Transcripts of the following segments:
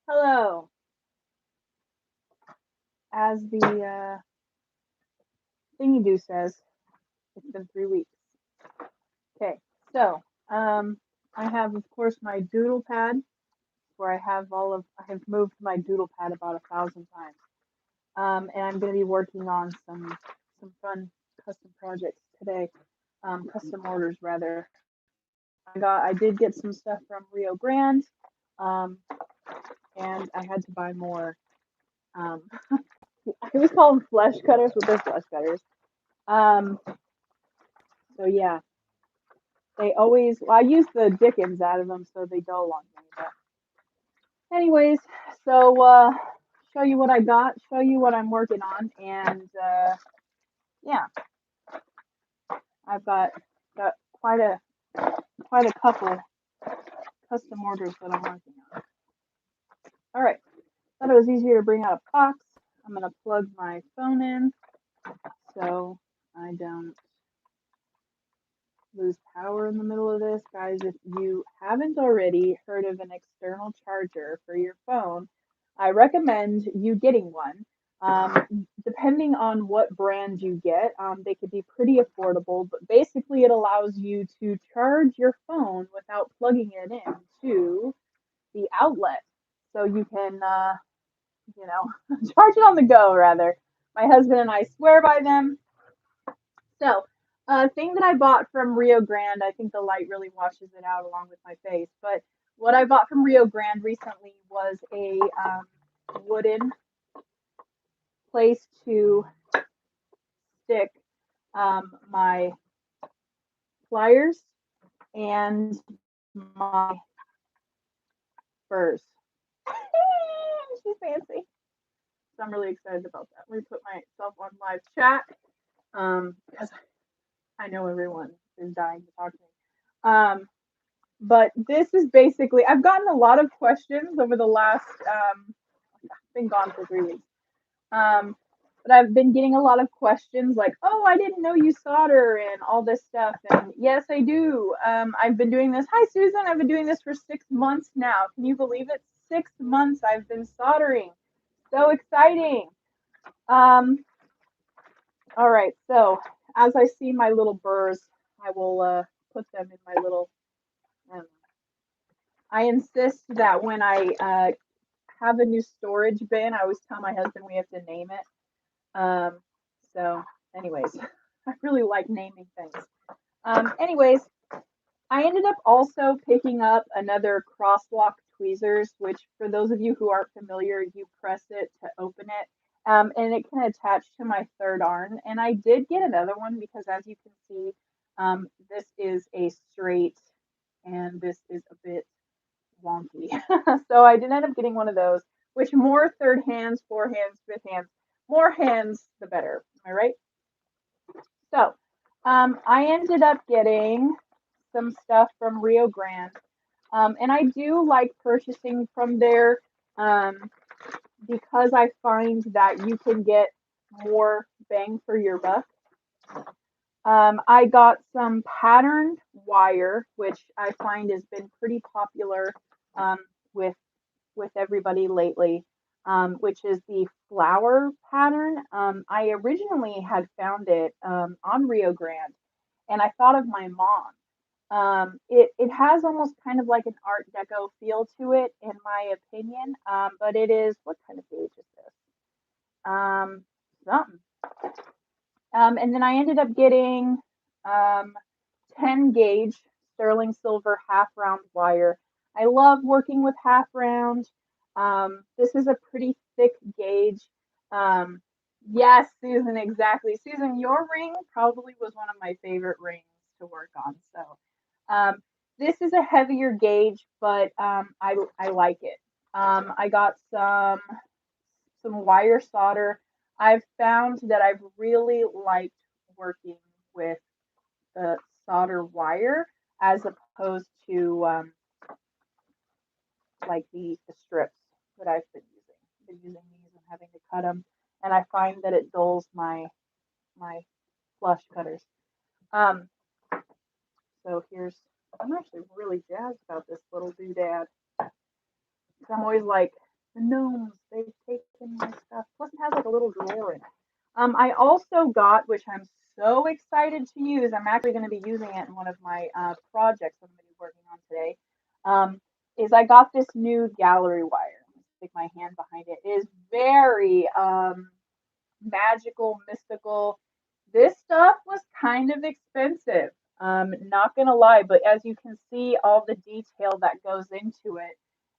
Hello. As the thingy do says, it's been 3 weeks. Okay, so I have, of course, my doodle pad where I have moved my doodle pad about 1,000 times. And I'm going to be working on some fun custom projects today, custom orders rather. I did get some stuff from Rio Grande, um, and I had to buy more. Um, I always call them flesh cutters, but they're flesh cutters. Um, so yeah, I use the Dickens out of them so they dull on me. But anyways, so show you what I got, show you what I'm working on, and yeah, I've got quite a couple custom orders that I'm working on. All right, thought it was easier to bring out a box. I'm gonna plug my phone in so I don't lose power in the middle of this. Guys, if you haven't already heard of an external charger for your phone, I recommend you getting one. Depending on what brand you get, they could be pretty affordable, but basically it allows you to charge your phone without plugging it in to the outlet. So you can, charge it on the go rather. My husband and I swear by them. So, a thing that I bought from Rio Grande, I think the light really washes it out along with my face, but what I bought from Rio Grande recently was a wooden place to stick my pliers and my spurs. She's fancy. So I'm really excited about that. Let me put myself on live chat because I know everyone is dying to talk to me. But this is basically, I've gotten a lot of questions over the last, I've been gone for 3 weeks. But I've been getting a lot of questions like, oh, I didn't know you solder and all this stuff. And yes, I do. I've been doing this. Hi, Susan. I've been doing this for 6 months now. Can you believe it? 6 months I've been soldering. So exciting. All right. So as I see my little burrs, I will put them in my little. Um, I insist that when I have a new storage bin, I always tell my husband we have to name it. Um, so, anyways, I really like naming things. Anyways, I ended up also picking up another crosswalk tweezers, which for those of you who aren't familiar, you press it to open it. And it can attach to my third arm. And I did get another one because as you can see, this is a straight and this is a bit wonky. So I did end up getting one of those, which more third hands, four hands, fifth hands, more hands, the better. Am I right? So I ended up getting some stuff from Rio Grande. And I do like purchasing from there because I find that you can get more bang for your buck. I got some patterned wire, which I find has been pretty popular um, with everybody lately, which is the flower pattern. I originally had found it on Rio Grande, and I thought of my mom. It has almost kind of like an Art Deco feel to it, in my opinion. But it is, what kind of gauge is this? Something. And then I ended up getting um, 10 gauge sterling silver half round wire. I love working with half round. This is a pretty thick gauge. Um, yes, Susan, exactly. Susan, your ring probably was one of my favorite rings to work on. So this is a heavier gauge, but I like it. I got some wire solder. I've found that I've really liked working with the solder wire as opposed to like the strips that I've been using. I've been using these and having to cut them, and I find that it dulls my flush cutters. Um, so I'm actually really jazzed about this little doodad. I'm always like The gnomes, they've taken my stuff. Plus it has like a little drawer in it. I also got, which I'm so excited to use, I'm actually going to be using it in one of my projects I'm going to be working on today, is I got this new gallery wire. I'm going to stick my hand behind it. It is very magical, mystical. This stuff was kind of expensive. Not gonna lie, but as you can see, all the detail that goes into it,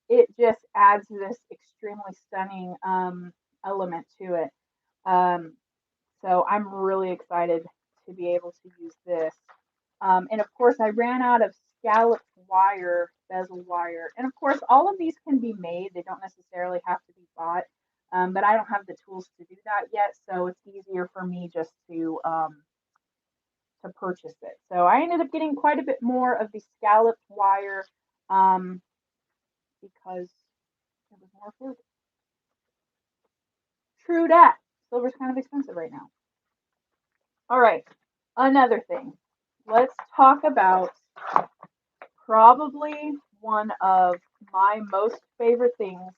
it just adds this extremely stunning element to it. Um, so I'm really excited to be able to use this. And of course, I ran out of scalloped wire, bezel wire. And of course, all of these can be made. They don't necessarily have to be bought. But I don't have the tools to do that yet, so it's easier for me just to purchase it. So I ended up getting quite a bit more of the scalloped wire um, because it was more affordable. True that. Silver's kind of expensive right now. All right, another thing. Let's talk about probably one of my most favorite things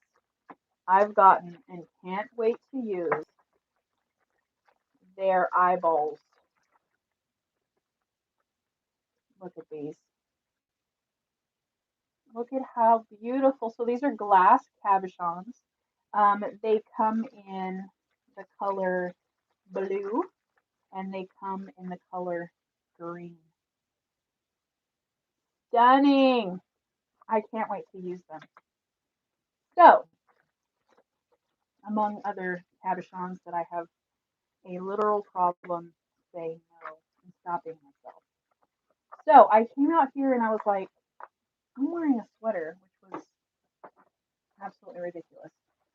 I've gotten and can't wait to use. Their eyeballs. Look at these. Look at how beautiful. So these are glass cabochons. They come in the color blue and they come in the color green. Stunning. I can't wait to use them. So, among other cabochons that I have a literal problem saying no and stopping myself. So I came out here and I was like, I'm wearing a sweater, which was absolutely ridiculous.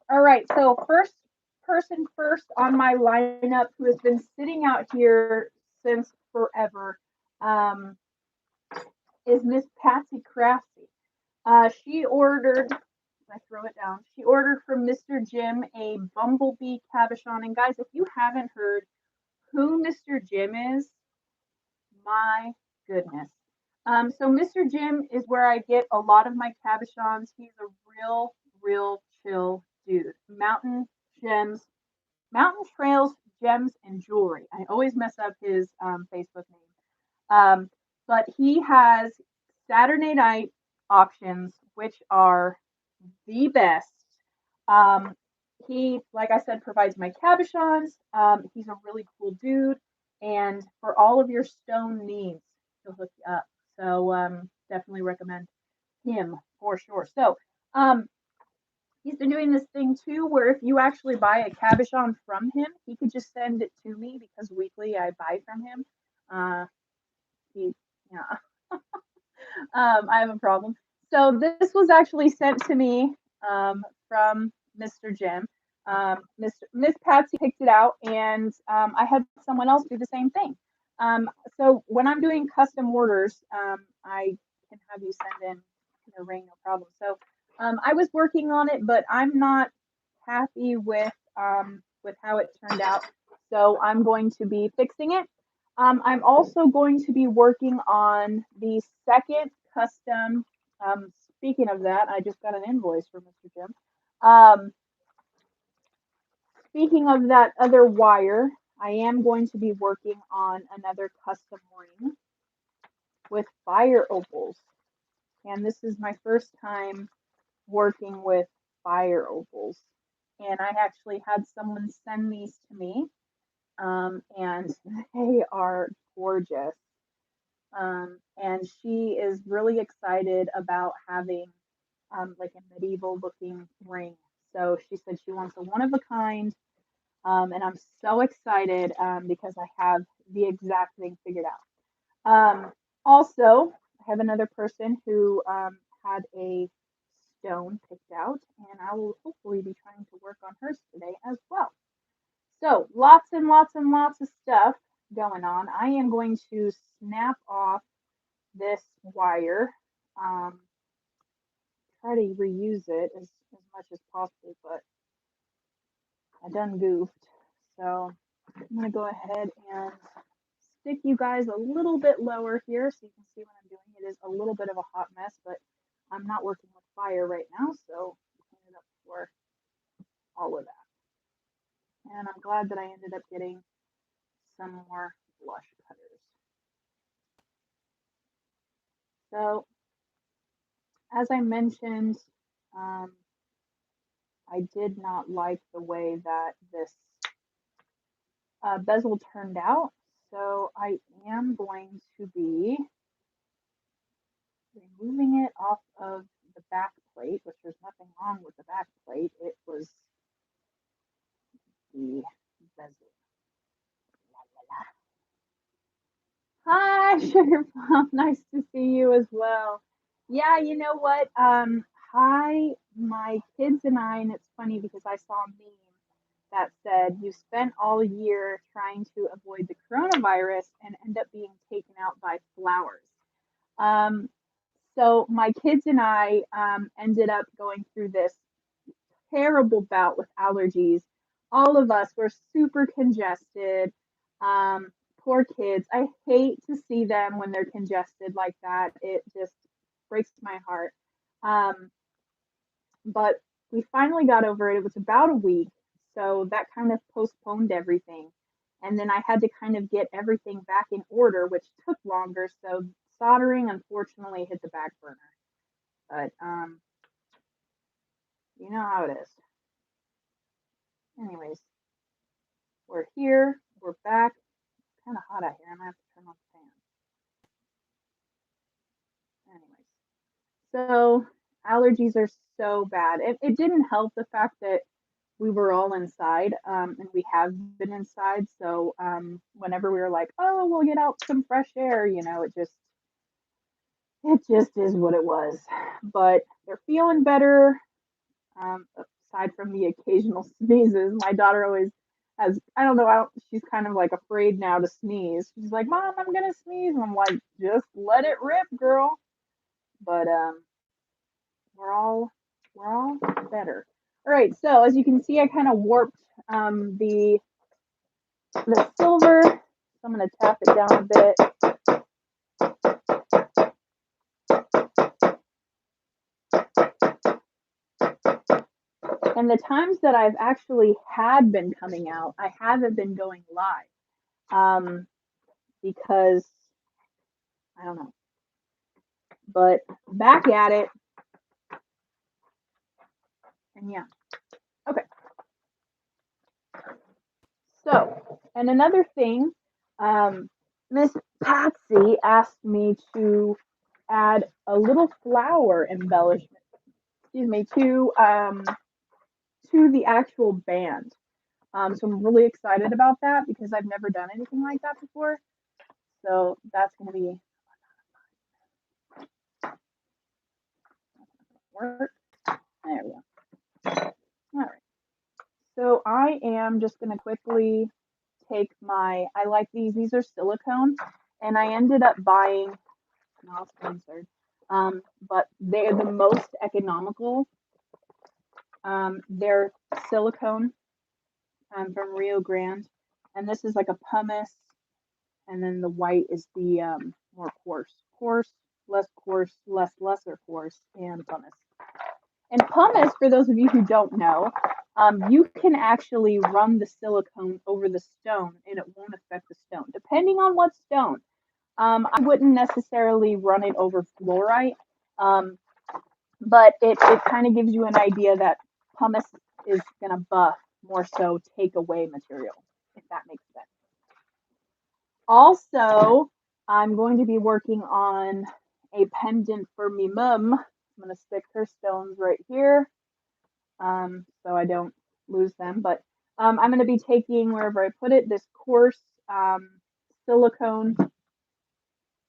All right, so first person first on my lineup who has been sitting out here since forever um, is Miss Patsy Crafty. She ordered, I throw it down, she ordered from Mr. Jim a bumblebee cabochon. And guys, if you haven't heard who Mr. Jim is, my goodness. So Mr. Jim is where I get a lot of my cabochons. He's a real chill dude. Mountain trails, gems, and jewelry. I always mess up his Facebook name. But he has Saturday night auctions, which are the best. Um, he, like I said, provides my cabochons. He's a really cool dude. And for all of your stone needs, he'll hook you up. So definitely recommend him for sure. So he's been doing this thing too, where if you actually buy a cabochon from him, he could just send it to me because weekly I buy from him. He, yeah, I have a problem. So this was actually sent to me from Mr. Jim. Miss Patsy picked it out, and I had someone else do the same thing. So when I'm doing custom orders, I can have you send in the ring, no problem. So I was working on it, but I'm not happy with how it turned out. So I'm going to be fixing it. I'm also going to be working on the second custom. Speaking of that, I just got an invoice from Mr. Jim. Speaking of that other wire, I am going to be working on another custom ring with fire opals. And this is my first time working with fire opals. And I actually had someone send these to me, and they are gorgeous. And she is really excited about having like a medieval looking ring. So she said she wants a one of a kind. And I'm so excited because I have the exact thing figured out. Also, I have another person who had a stone picked out, and I will hopefully be trying to work on hers today as well. So lots and lots and lots of stuff going on. I am going to snap off this wire, um, try to reuse it as much as possible, but I done goofed. So I'm gonna go ahead and stick you guys a little bit lower here so you can see what I'm doing. It is a little bit of a hot mess, but I'm not working with fire right now, so clean it up before. glad that I ended up getting some more blush cutters. So, as I mentioned, um, I did not like the way that this bezel turned out. So I am going to be removing it off of the back plate, which there's nothing wrong with the back plate. It was the bezel. Hi, Sugar Plum. Nice to see you as well. Yeah, you know what? Hi, my kids and I, and it's funny because I saw a meme that said you spent all year trying to avoid the coronavirus and end up being taken out by flowers. Um, so my kids and I ended up going through this terrible bout with allergies. All of us were super congested. Um, Poor kids. I hate to see them when they're congested like that. It just breaks my heart. Um, but we finally got over it. It was about a week. So that kind of postponed everything. And then I had to kind of get everything back in order, which took longer. So soldering unfortunately hit the back burner. But you know how it is. Anyways, we're here, we're back. It's kind of hot out here. I might have to turn off the fan. Anyways, so allergies are so bad. It didn't help the fact that we were all inside, and we have been inside. So whenever we were like, oh, we'll get out some fresh air, it just is what it was. But they're feeling better. Aside from the occasional sneezes, my daughter always has, I don't know, she's kind of like afraid now to sneeze. She's like, Mom, I'm gonna sneeze. And I'm like, just let it rip, girl. But we're all we're all better. All right, so as you can see, I kind of warped the silver. So I'm gonna tap it down a bit. And the times that I've actually had been coming out, I haven't been going live because I don't know. But back at it, and yeah. Okay. So, and another thing, Miss Patsy asked me to add a little flower embellishment, excuse me, to the actual band. So I'm really excited about that because I've never done anything like that before. So that's going to be work. There we go. All right. So I am just going to quickly take I like these are silicone, and I ended up buying, not sponsored, but they're the most economical. They're silicone from Rio Grande, and this is like a pumice, and then the white is the more coarse, less coarse, lesser coarse, and pumice. And pumice, for those of you who don't know, you can actually run the silicone over the stone and it won't affect the stone, depending on what stone. I wouldn't necessarily run it over fluorite, but it kind of gives you an idea that pumice is going to buff more so take away material, if that makes sense. Also, I'm going to be working on a pendant for me mum. I'm going to stick her stones right here so I don't lose them. But I'm going to be taking, wherever I put it, this coarse silicone,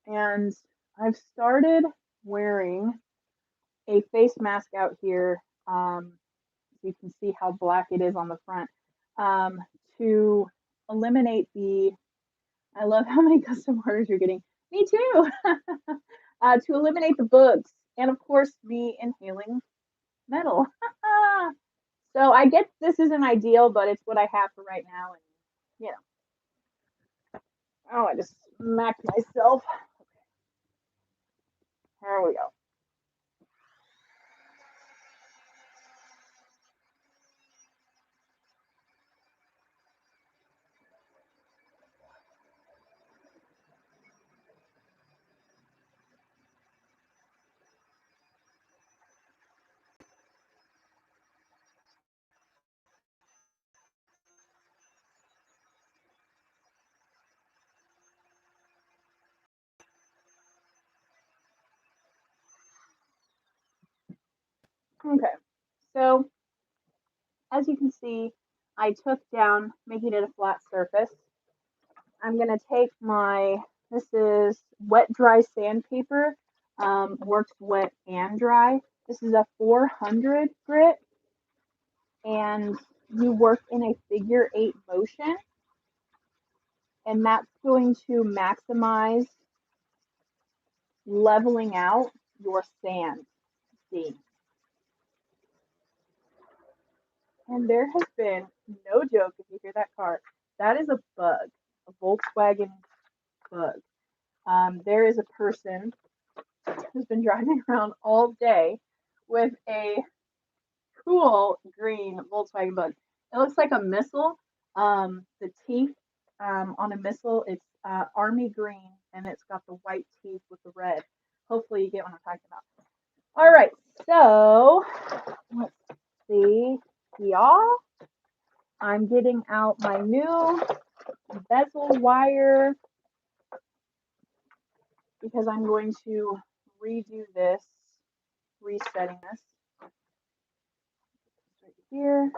and I've started wearing a face mask out here. So you can see how black it is on the front, to eliminate I love how many custom orders you're getting. Me too. To eliminate the bugs, and of course me inhaling metal. So I get this isn't ideal, but it's what I have for right now, and you know. Oh, I just smacked myself. There we go. Okay, so as you can see, I took down, making it a flat surface. I'm gonna take this is wet dry sandpaper, works wet and dry. This is a 400 grit, and you work in a figure-8 motion, and that's going to maximize leveling out your sand seam. And there has been no joke if you hear that car. That is a bug, a Volkswagen bug. There is a person who's been driving around all day with a cool green Volkswagen bug. It looks like a missile. The teeth on a missile, it's army green, and it's got the white teeth with the red. Hopefully you get what I'm talking about. All right, so let's see, y'all. I'm getting out my new bezel wire because I'm going to redo this, resetting this right here.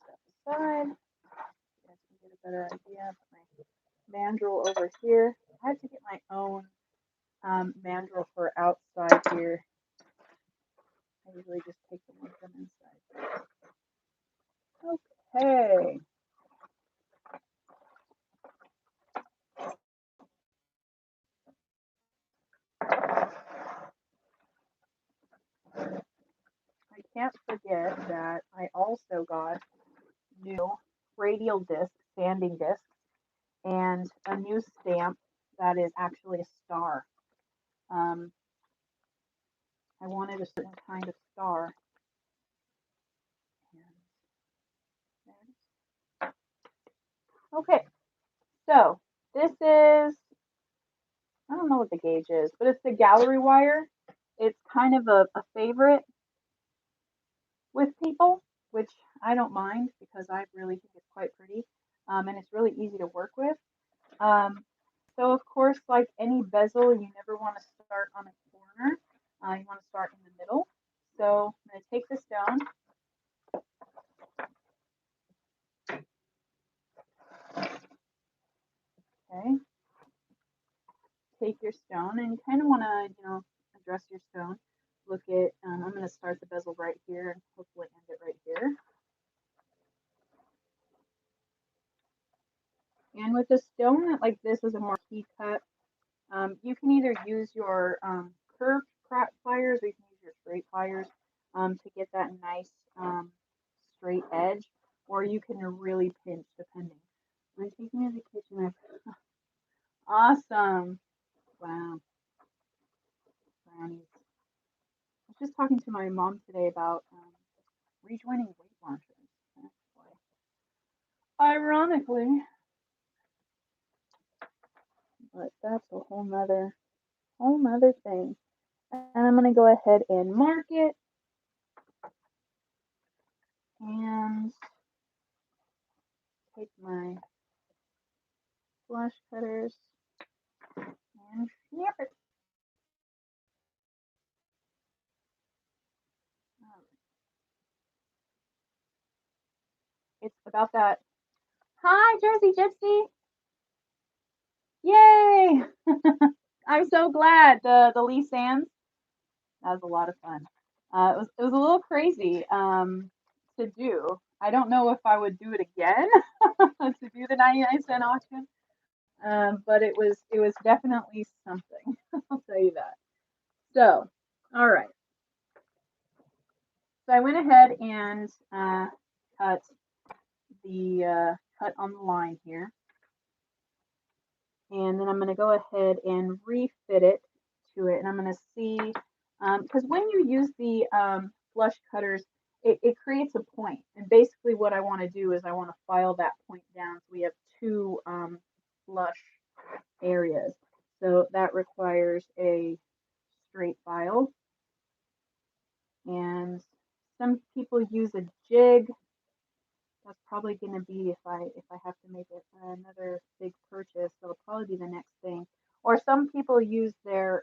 Step aside. You guys can get a better idea. Put my mandrel over here. I have to get my own mandrel for outside here. I usually just take the one from inside. Okay. I can't forget that I also got new radial disc, sanding discs, and a new stamp that is actually a star. I wanted a certain kind of star. Okay, so this is, I don't know what the gauge is, but it's the gallery wire. It's kind of a favorite with people, which I don't mind because I really think it's quite pretty, and it's really easy to work with. So of course, like any bezel, you never want to start on a corner. You want to start in the middle. So I'm going to take this down. Okay. Take your stone, and you kind of want to, address your stone. Look at, I'm going to start the bezel right here and hopefully end it right here. And with a stone like this is a more key cut, you can either use your curved pliers or you can use your straight pliers to get that nice straight edge, or you can really pinch depending. I'm taking it to the kitchen. Awesome. Wow. Brownies. I was just talking to my mom today about rejoining Weight Watchers. Ironically, but that's a whole nother thing. And I'm gonna go ahead and mark it and take my flush cutters and snip it. It's about that. Hi, Jersey Gypsy. Yay! I'm so glad the Lee Sands. That was a lot of fun. It was a little crazy to do. I don't know if I would do it again to do the 99-cent auction, but it was definitely something. I'll tell you that. So, all right. So I went ahead and cut cut on the line here. And then I'm going to go ahead and refit it to it. And I'm going to see, because when you use the flush cutters, it creates a point. And basically what I want to do is I want to file that point down. So we have two flush areas. So that requires a straight file. And some people use a jig. That's probably going to be if I have to make it another big purchase, that'll probably be the next thing. Or some people use their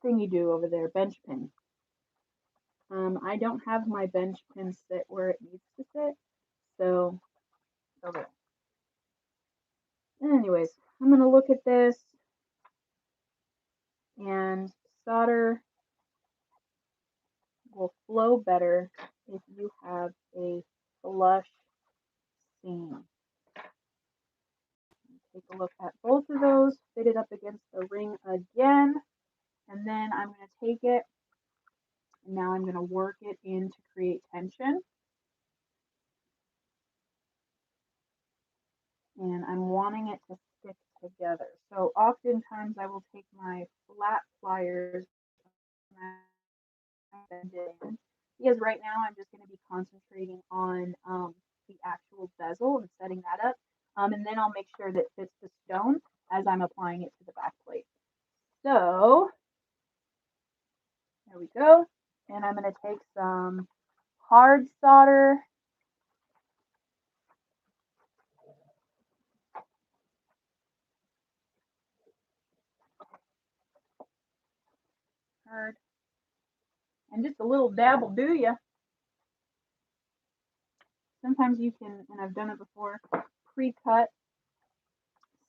thingy do over there, bench pin. I don't have my bench pin sit where it needs to sit, so over there. Anyways, I'm gonna look at this, and solder will flow better if you have a flush seam. Take a look at both of those, fit it up against the ring again, and then I'm going to take it, and now I'm going to work it in to create tension. And I'm wanting it to stick together. So oftentimes I will take my flat pliers because right now I'm just going to be concentrating on the actual bezel and setting that up. And then I'll make sure that it fits the stone as I'm applying it to the back plate. So there we go. And I'm going to take some hard solder. Hard. And just a little dab will do ya. Sometimes you can, and I've done it before, pre-cut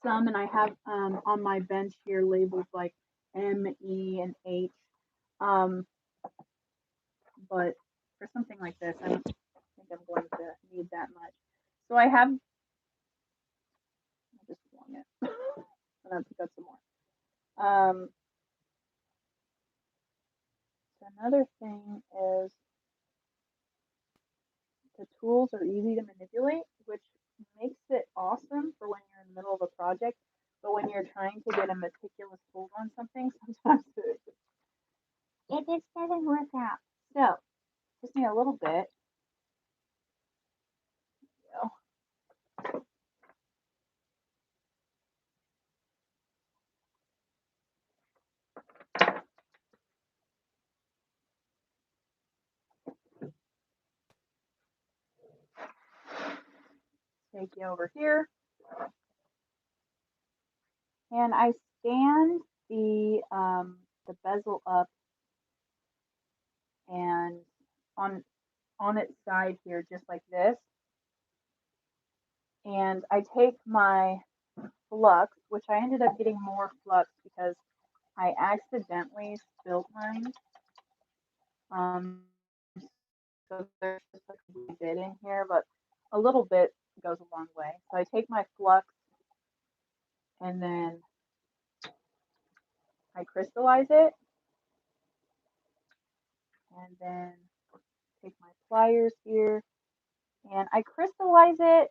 some, and I have on my bench here labels like M, E, and H. But for something like this, I don't think I'm going to need that much. So I have, I'll just long it, and I'll pick up some more. So another thing is the tools are easy to manipulate, which makes it awesome for when you're in the middle of a project. But when you're trying to get a meticulous hold on something, sometimes it just doesn't work out. So just need a little bit. Take you over here, and I stand the bezel up and on its side here, just like this. And I take my flux, which I ended up getting more flux because I accidentally spilled mine. So there's just like a wee bit in here, but a little bit goes a long way. So I take my flux and then I crystallize it, and then take my pliers here, and I crystallize it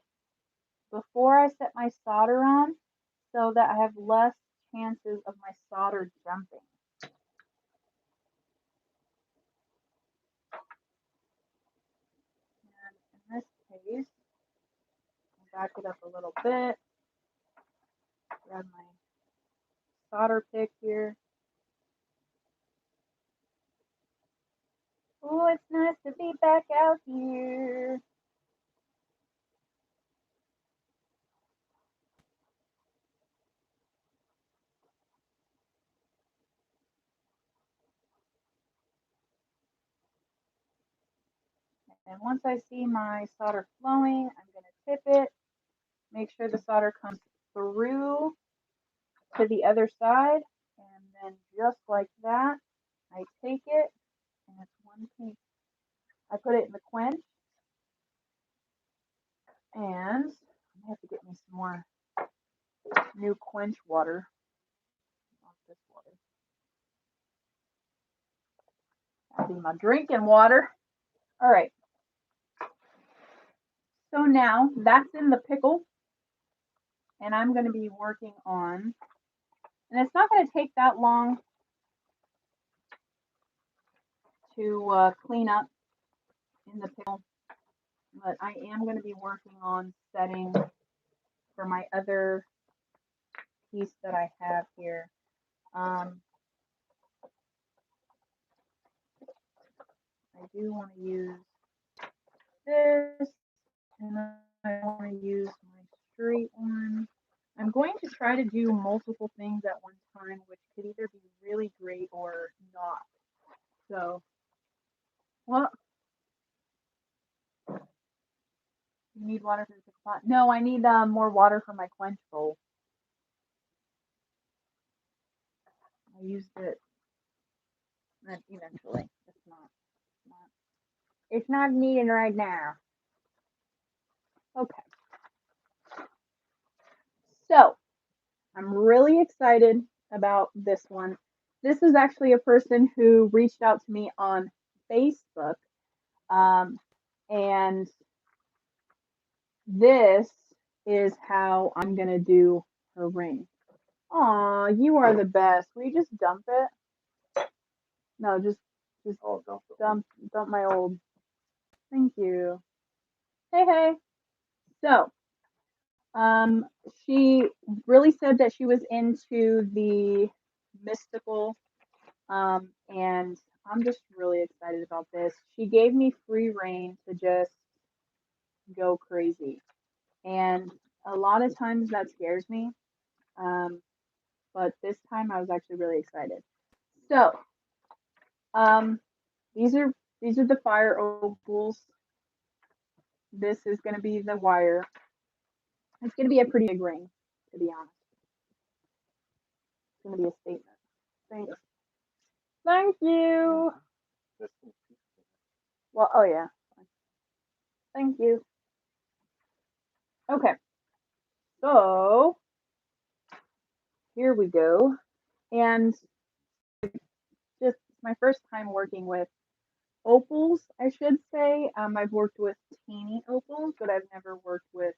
before I set my solder on so that I have less chances of my solder jumping. And in this case, I'll back it up a little bit, grab my solder pick here. Oh, it's nice to be back out here. And once I see my solder flowing, I'm going to tip it, make sure the solder comes through to the other side, and then just like that, I take it, and it's one piece. I put it in the quench, and I have to get me some more new quench water. Not this water. That'll be my drinking water. All right. So now that's in the pickle, and I'm going to be working on, and it's not going to take that long to clean up in the pickle, but I am going to be working on setting for my other piece that I have here. I do want to use this And I want to use my straight one. I'm going to try to do multiple things at one time, which could either be really great or not. So, well, you need water for the pot. No, I need more water for my quench bowl. I used it eventually. Not. It's not needed right now. Okay, so I'm really excited about this one. This is actually a person who reached out to me on Facebook, um, and this is how I'm gonna do her ring. Aw, you are the best. Will you just dump it? No, just dump my old. Thank you. Hey, hey. So, um, she really said that she was into the mystical, and I'm just really excited about this. She gave me free reign to just go crazy, and a lot of times that scares me. Um, but this time I was actually really excited. So, um, these are these are the fire opals. This is going to be the wire. It's going to be a pretty big ring, to be honest. It's going to be a statement. Thanks. Thank you. Well, oh yeah. Thank you. Okay, so here we go. And just my first time working with opals, I should say. I've worked with teeny opals, but I've never worked with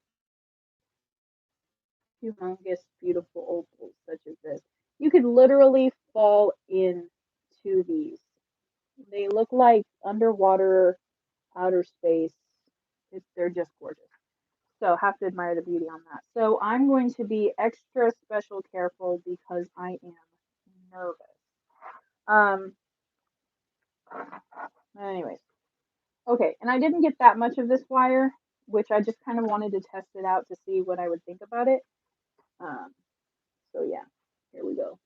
humongous, beautiful opals such as this. You could literally fall into these. They look like underwater outer space. They're just gorgeous. So have to admire the beauty on that. So I'm going to be extra special careful because I am nervous. Um, anyways, okay, and I didn't get that much of this wire, which I just kind of wanted to test it out to see what I would think about it. Um, so yeah, here we go.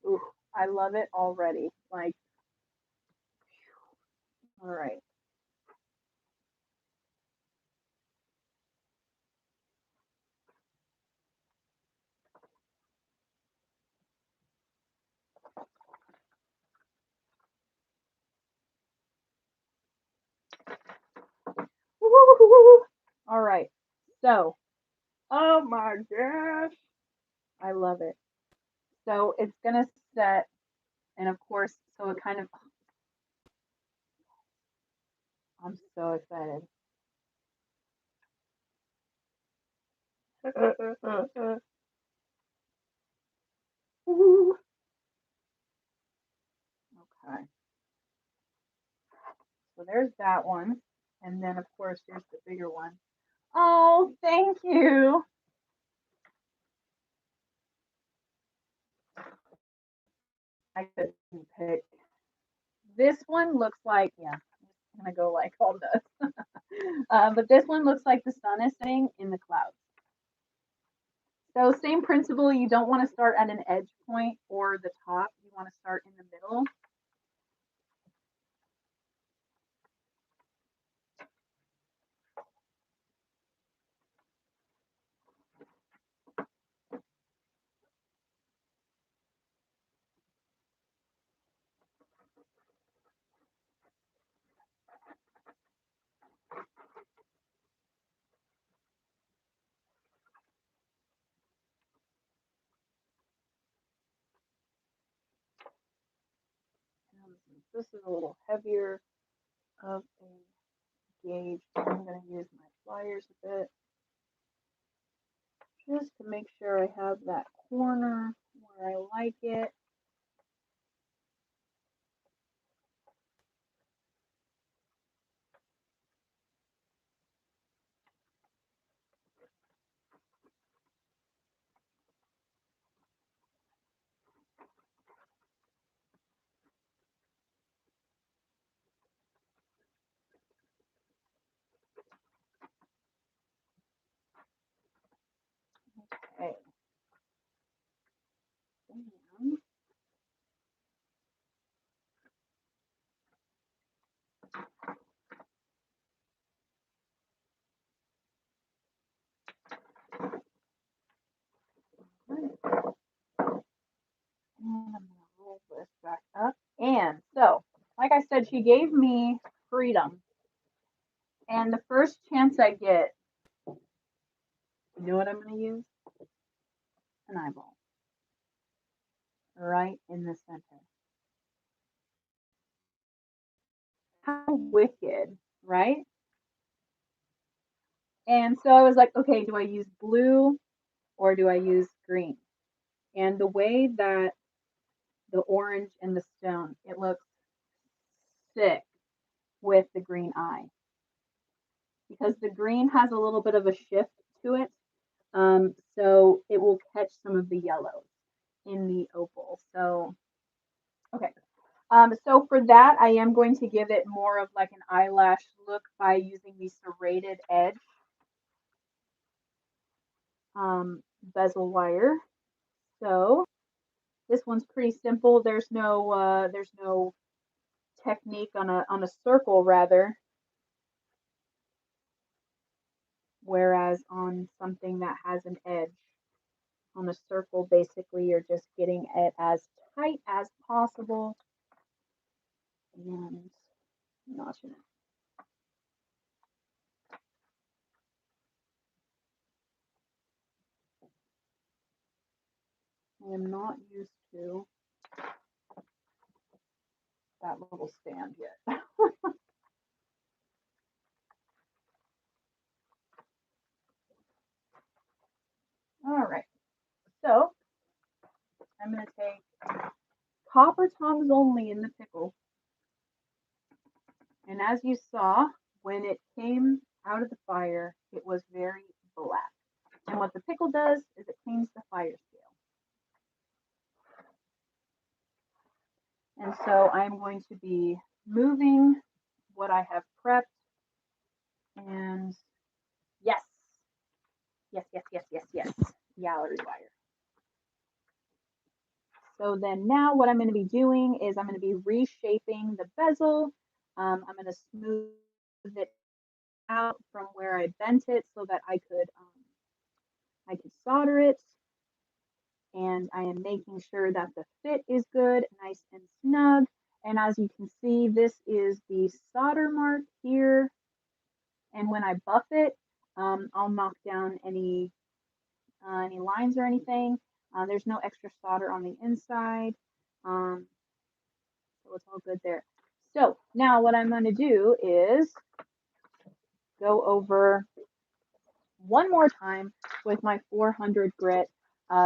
Ooh, I love it already. Like, all right. All right. So, oh my gosh, I love it. So it's gonna set, and of course, so it kind of, I'm so excited. Okay, so there's that one, and then of course there's the bigger one. Oh, thank you. I couldn't pick. This one looks like, yeah, I'm gonna go like all this. But this one looks like the sun is setting in the clouds. So same principle, you don't want to start at an edge point or the top. You want to start in the middle. This is a little heavier of a gauge. I'm going to use my pliers a bit. just to make sure I have that corner where I like it. Okay. And I'm going to roll this back up. And so, like I said, she gave me freedom. And the first chance I get, you know what I'm going to use? An eyeball. Right in the center. How wicked, right? And so I was like, okay, do I use blue or do I use green? And the way that the orange and the stone, it looks sick with the green eye because the green has a little bit of a shift to it. So it will catch some of the yellows in the opal. So, okay. So for that, I am going to give it more of like an eyelash look by using the serrated edge bezel wire. So this one's pretty simple. There's no technique on a circle rather, whereas on something that has an edge on a circle, basically you're just getting it as tight as possible and notching it. I am not used to that little stand yet. All right, so I'm going to take copper tongs only in the pickle. And as you saw, when it came out of the fire, it was very black. And what the pickle does is it cleans the fire scale. And so I'm going to be moving what I have prepped. And yes, yes, gallery wire. So then now what I'm going to be doing is I'm going to be reshaping the bezel. I'm going to smooth it out from where I bent it so that I could solder it. And I am making sure that the fit is good, nice and snug. And as you can see, this is the solder mark here. And when I buff it, I'll knock down any lines or anything. There's no extra solder on the inside. So it's all good there. So now what I'm going to do is go over one more time with my 400 grit.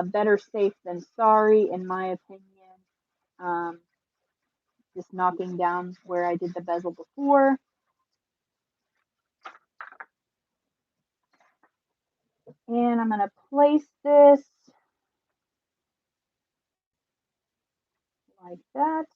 Better safe than sorry, in my opinion. Just knocking down where I did the bezel before. And I'm going to place this like that.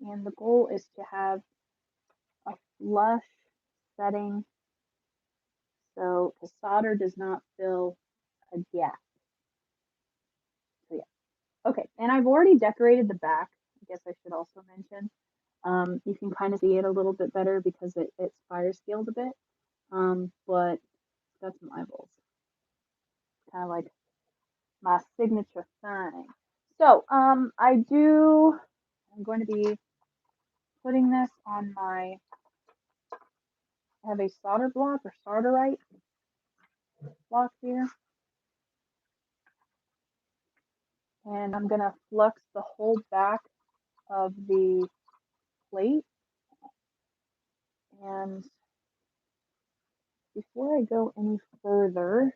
And the goal is to have a flush setting so the solder does not fill a gap. So yeah. Okay, and I've already decorated the back. I guess I should also mention. You can kind of see it a little bit better because it's fire scaled a bit. But it's got some eyeballs. Kind of like my signature thing. So I'm going to be putting this on my, I have a solder block or solderite block here. And I'm going to flux the whole back of the plate. And before I go any further,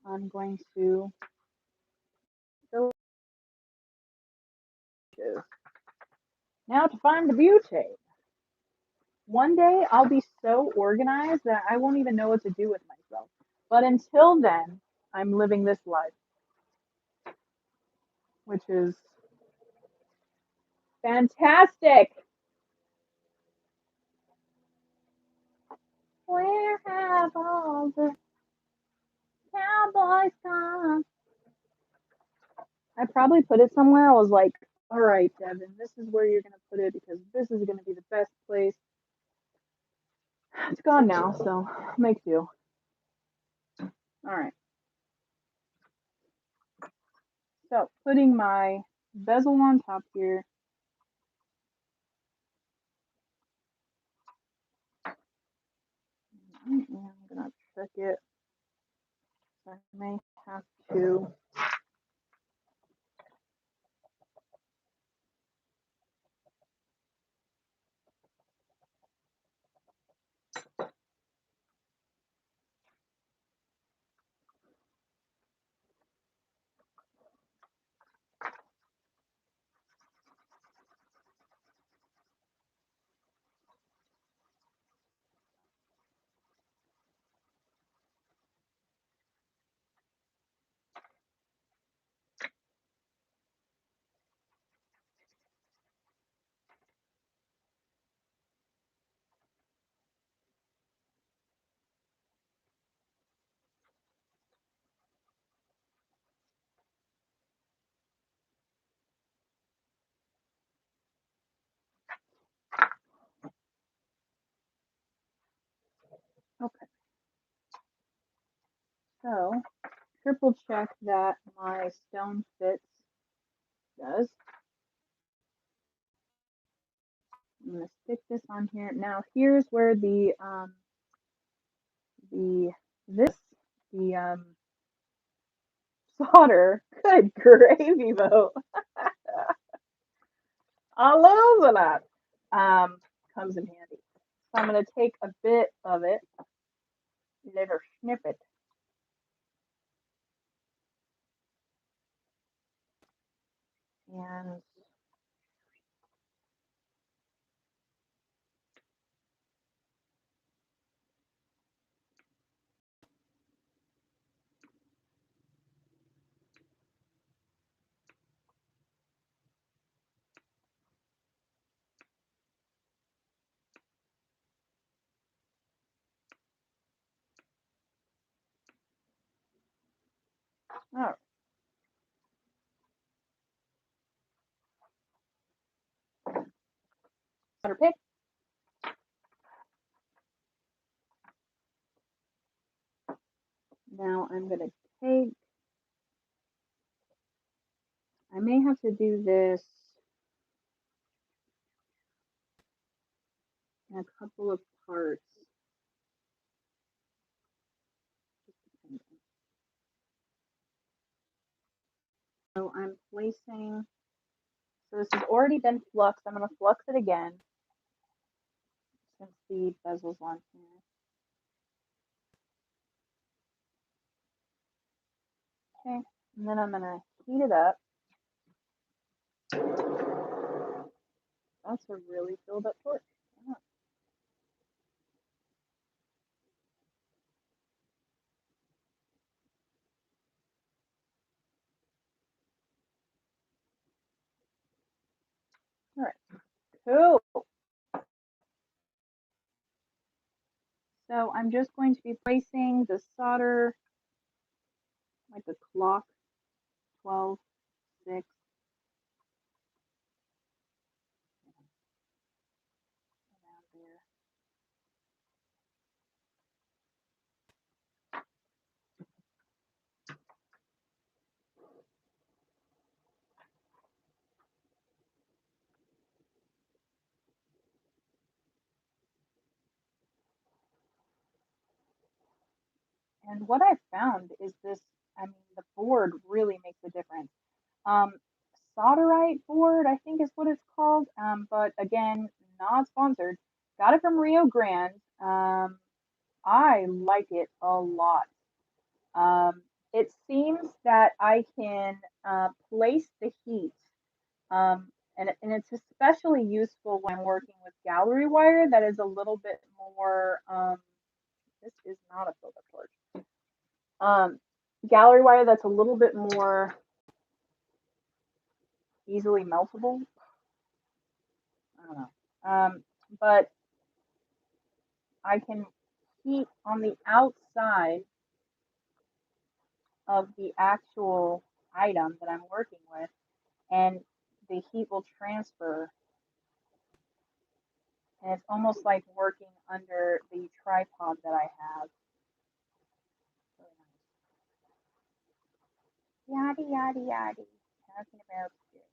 I'm going to go to now to find the butane. One day I'll be so organized that I won't even know what to do with myself. But until then, I'm living this life, which is fantastic. Where have all the cowboys gone? I probably put it somewhere. I was like, all right, Devin, this is where you're going to put it because this is going to be the best place. It's gone now, so make do. All right. So putting my bezel on top here. I'm going to check it. I may have to. Okay. So triple check that my stone fits. Does. I'm going to stick this on here. Now here's where the this the solder. Good gravy boat. All over that. Comes in handy. So I'm going to take a bit of it, little snippet, and oh, solder pick. Now I'm going to take. I may have to do this in a couple of parts. So I'm placing. So this has already been fluxed. I'm going to flux it again since the bezel's on here. Okay, and then I'm going to heat it up. That's a really filled up torch. Yeah. All right, cool. So I'm just going to be placing the solder like a clock, 12, 6. Around there. And what I've found is this, I mean, the board really makes a difference. Um, solderite board, I think is what it's called. But again, not sponsored. Got it from Rio Grande. I like it a lot. It seems that I can place the heat, and it's especially useful when I'm working with gallery wire that is a little bit more. This is not a filter torch. Um, Gallery wire that's a little bit more easily meltable. I don't know. But I can heat on the outside of the actual item that I'm working with, and the heat will transfer. And it's almost like working under the tripod that I have. Really nice. Yada yada yada. Talking about spirit.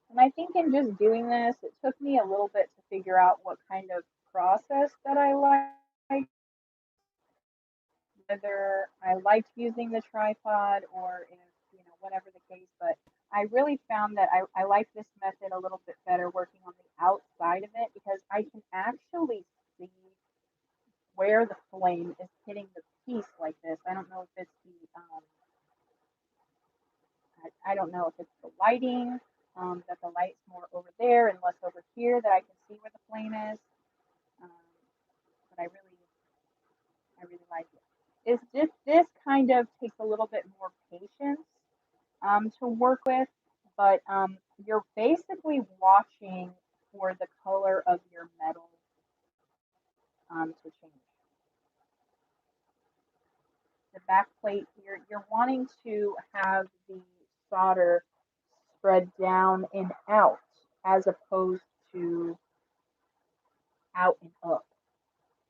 And I think in just doing this, it took me a little bit to figure out what kind of process that I like, whether I liked using the tripod or if, whatever the case. But I really found that I like this method a little bit better working on the outside of it because I can actually see where the flame is hitting the piece like this. I don't know if it's I don't know if it's the lighting, that the light's more over there and less over here, that I can see where the flame is. Um, but I really like it. It's just this kind of takes a little bit more patience to work with, but you're basically watching for the color of your metal to change. The back plate, you're wanting to have the solder spread down and out as opposed to out and up.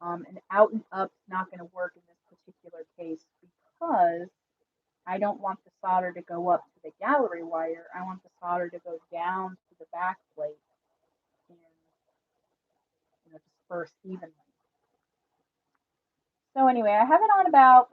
And out and up is not going to work in this particular case because I don't want the solder to go up to the gallery wire. I want the solder to go down to the back plate and disperse evenly. So anyway, I have it on about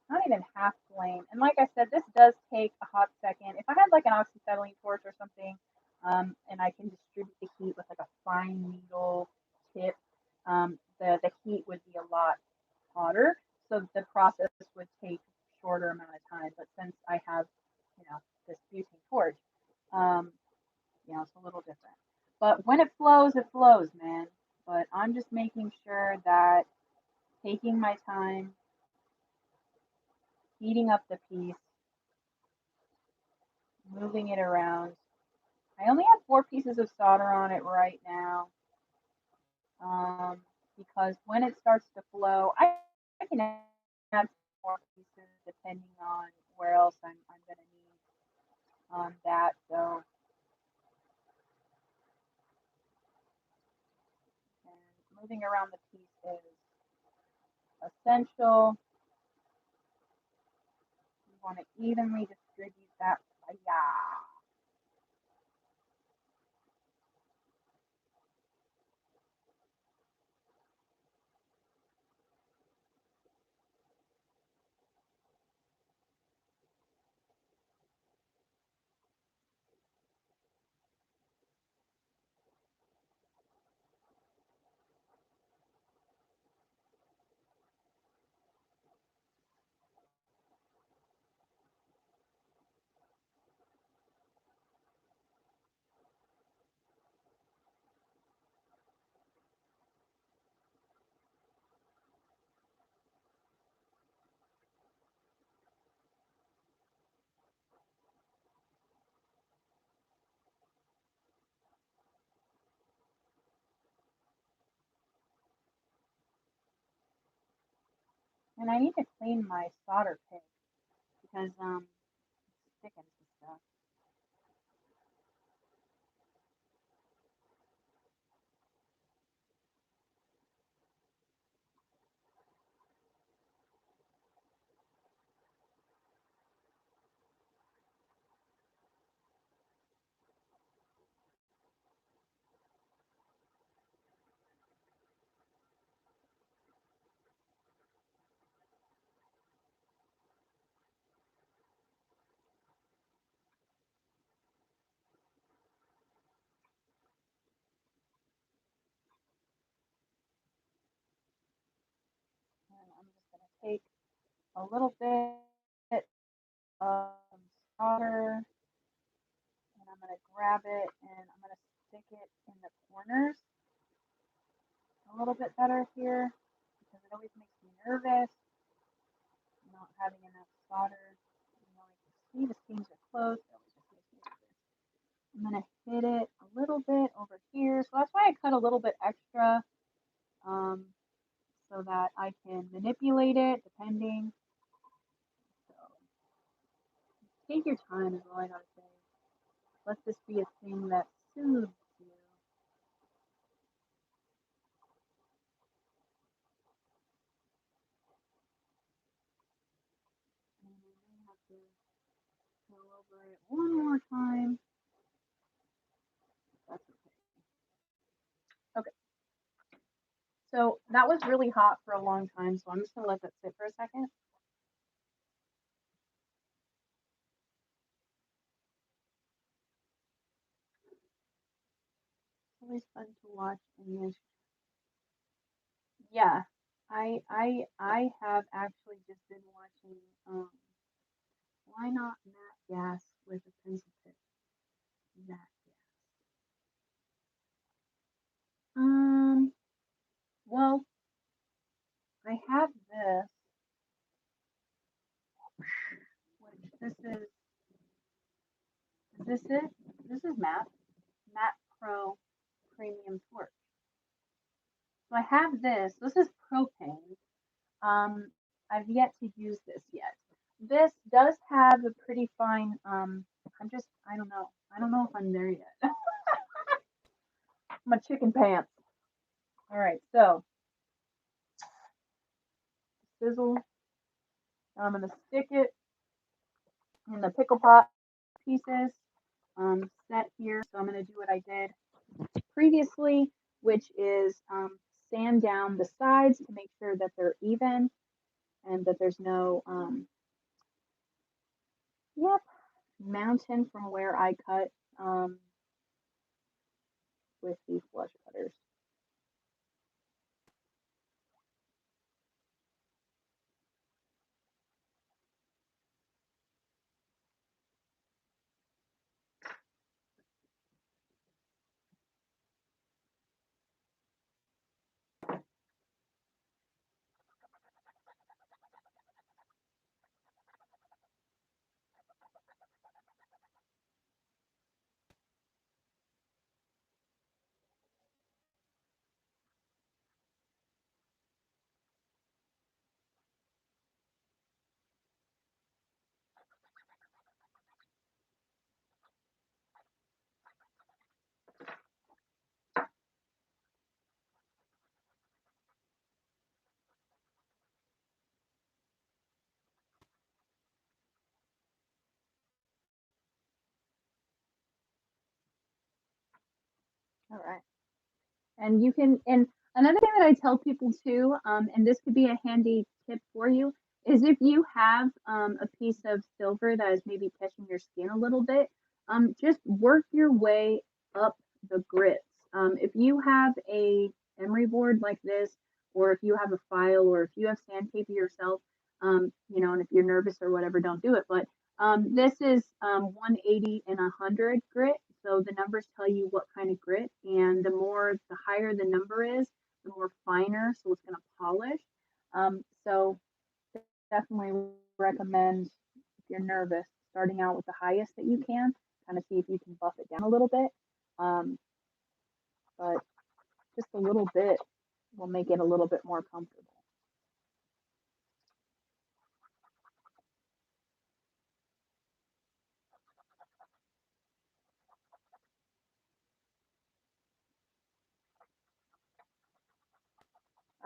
not even half flame. And like I said, this does take a hot second. If I had like an oxyacetylene torch or something, and I can distribute the heat with like a fine needle tip, the heat would be a lot hotter. So the process would take a shorter amount of time. But since I have, this butane torch, um, it's a little different. But when it flows, man. But I'm just making sure that taking my time, heating up the piece, moving it around. I only have 4 pieces of solder on it right now, um, because when it starts to flow, I can add more pieces depending on where else I'm going to need that. So, and moving around the piece is essential. You want to evenly distribute that. Yeah. And I need to clean my solder pick because it's sticking to stuff. take a little bit of solder and I'm going to grab it and I'm going to stick it in the corners a little bit better here because it always makes me nervous not having enough solder. You know, I can see the seams are closed. It always just makes me nervous. I'm going to hit it a little bit over here. So that's why I cut a little bit extra so that I can manipulate it depending. So take your time is all I got to say. Let this be a thing that soothes you. And I may have to go over it one more time. That's okay. Okay. So that was really hot for a long time, so I'm just gonna let that sit for a second. It's always fun to watch and use. Yeah, I have actually just been watching why not Matt Gas with a pencil tip. Matt Gas. Um, well, I have this, which is this it? This is Matte Pro Premium Torch. So I have this. This is propane. I've yet to use this yet. This does have a pretty fine. I don't know. I don't know if I'm there yet. My chicken pants. All right, so sizzle. I'm gonna stick it in the pickle pot pieces. Set here. So I'm gonna do what I did previously, which is sand down the sides to make sure that they're even and that there's no yep, mountain from where I cut with the flush cutters. All right. And you can, and another thing that I tell people too, and this could be a handy tip for you, is if you have a piece of silver that is maybe catching your skin a little bit, just work your way up the grits. If you have a emery board like this, or if you have a file, or if you have sandpaper yourself, you know, and if you're nervous or whatever, don't do it. But this is 180 and 100 grit. So the numbers tell you what kind of grit, and the higher the number is, the more finer, so it's going to polish. So definitely recommend if you're nervous, starting out with the highest that you can, kind of see if you can buff it down a little bit. Um, but just a little bit will make it a little bit more comfortable.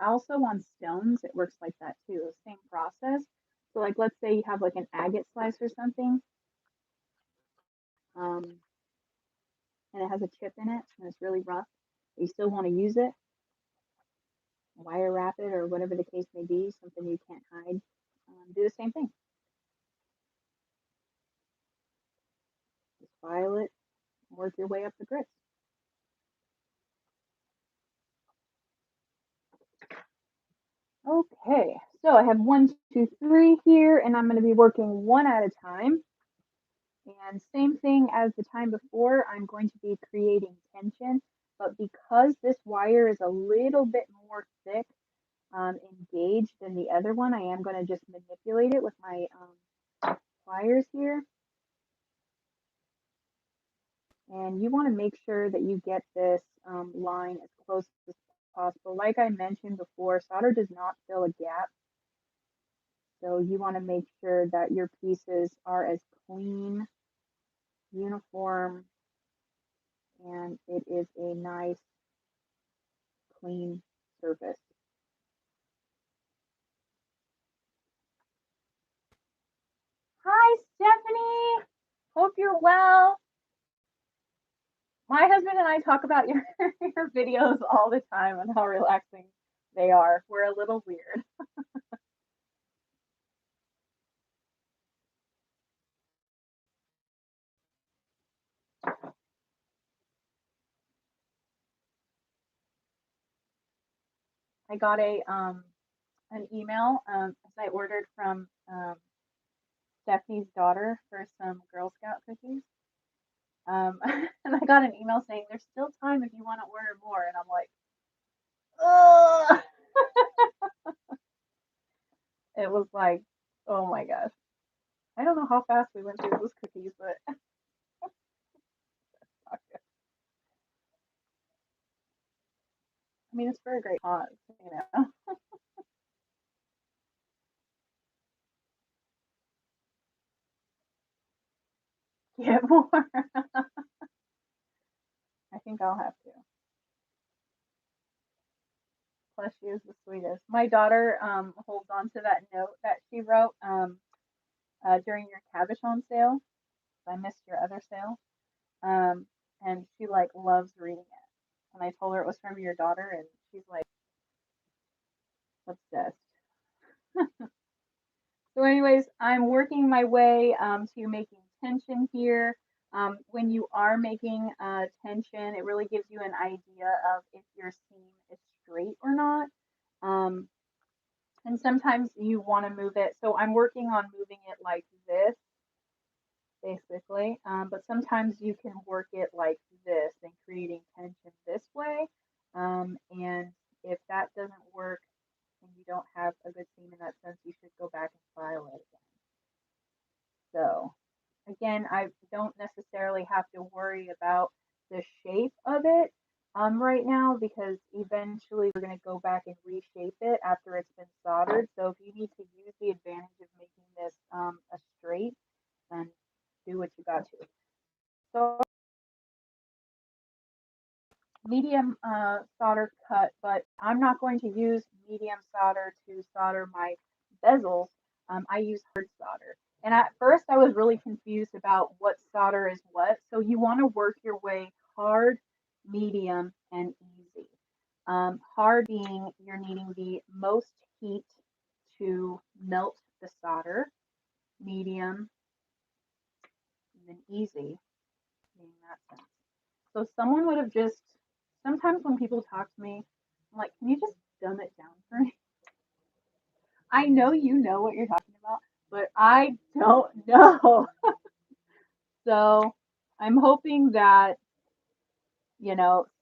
Also on stones, it works like that too. Same process. So like let's say you have like an agate slice or something, um, and it has a chip in it and it's really rough. You still want to use it, wire wrap it or whatever the case may be, something you can't hide. Do the same thing. Just file it, work your way up the grits. Okay, So I have 1, 2, 3 here, and I'm going to be working one at a time. And same thing as the time before, I'm going to be creating tension, but because this wire is a little bit more thick, engaged than the other one, I am going to just manipulate it with my pliers here. And you want to make sure that you get this line as close as possible. Like I mentioned before, solder does not fill a gap. So you want to make sure that your pieces are as clean, uniform, and it is a nice, clean surface. Hi, Stephanie. Hope you're well. My husband and I talk about your, your videos all the time and how relaxing they are. We're a little weird. I got an email as I ordered from Stephanie's daughter for some Girl Scout cookies. And I got an email saying there's still time if you want to order more. And I'm like, ugh. It was like, oh my gosh. I don't know how fast we went through those cookies, but I mean, it's for a great cause, you know. Get more. I think I'll have to. Plus, she is the sweetest. My daughter holds on to that note that she wrote during your cabochon sale. I missed your other sale. And she like loves reading it. And I told her it was from your daughter, and she's like obsessed. So, anyways, I'm working my way to making tension here. When you are making tension, it really gives you an idea of if your seam is straight or not. Um, and sometimes you want to move it. So I'm working on moving it like this, basically. But sometimes you can work it like this and creating tension this way. And if that doesn't work and you don't have a good seam in that sense, you should go back and file it again. So again, I don't necessarily have to worry about the shape of it right now because eventually we're going to go back and reshape it after it's been soldered. So if you need to use the advantage of making this a straight, then do what you got to. So medium solder cut, but I'm not going to use medium solder to solder my bezels. I use hard solder. And at first, I was really confused about what solder is what. So you want to work your way hard, medium, and easy. Hard being you're needing the most heat to melt the solder, medium, and then easy being that sense. So someone would have just, sometimes when people talk to me, I'm like, can you just dumb it down for me? I know you know what you're talking about, but I don't know. So I'm hoping that,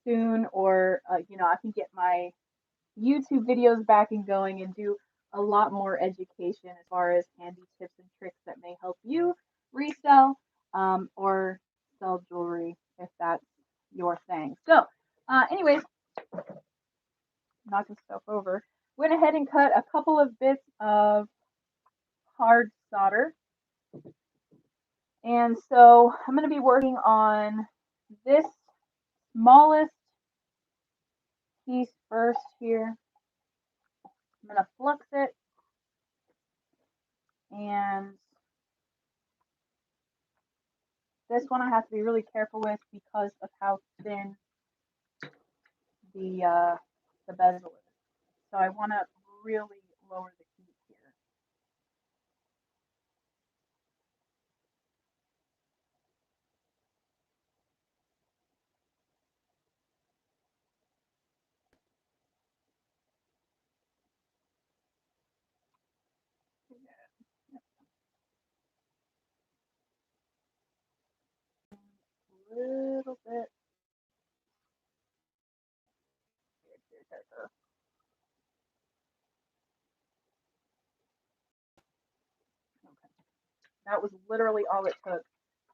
soon or, I can get my YouTube videos back and going and do a lot more education as far as handy tips and tricks that may help you resell or sell jewelry if that's your thing. So, anyways, knocking stuff over. Went ahead and cut a couple of bits of hard solder. And so I'm going to be working on this smallest piece first here. I'm going to flux it and this one I have to be really careful with because of how thin the bezel is. So I want to really lower the heat here. little bit. Okay. That was literally all it took.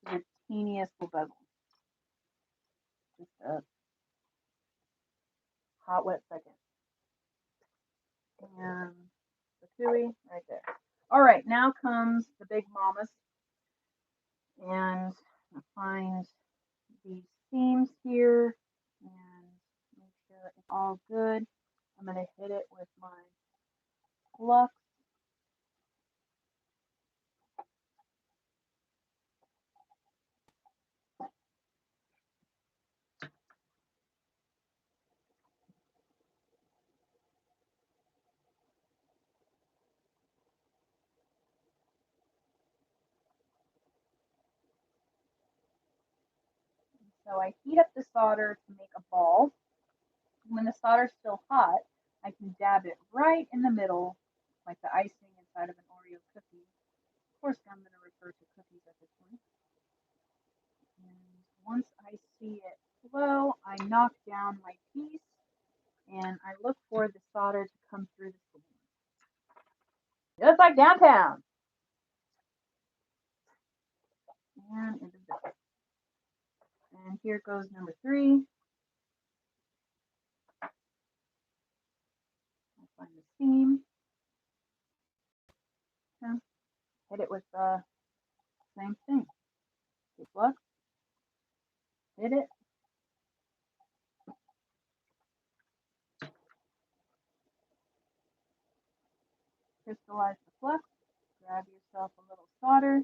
The teeniest little bezel. Just a hot, wet second. And the tui right there. All right, now comes the big mamas. And I find these seams here and make sure it's all good. I'm going to hit it with my flux. So I heat up the solder to make a ball. When the solder's still hot, I can dab it right in the middle, like the icing inside of an Oreo cookie. Of course, I'm going to refer to cookies at this point. And once I see it flow, I knock down my piece and I look for the solder to come through the seam. Just like downtown. And into this. And here goes number 3. I find the seam. Okay. Hit it with the same thing. Take flux. Hit it. Crystallize the flux. Grab yourself a little solder.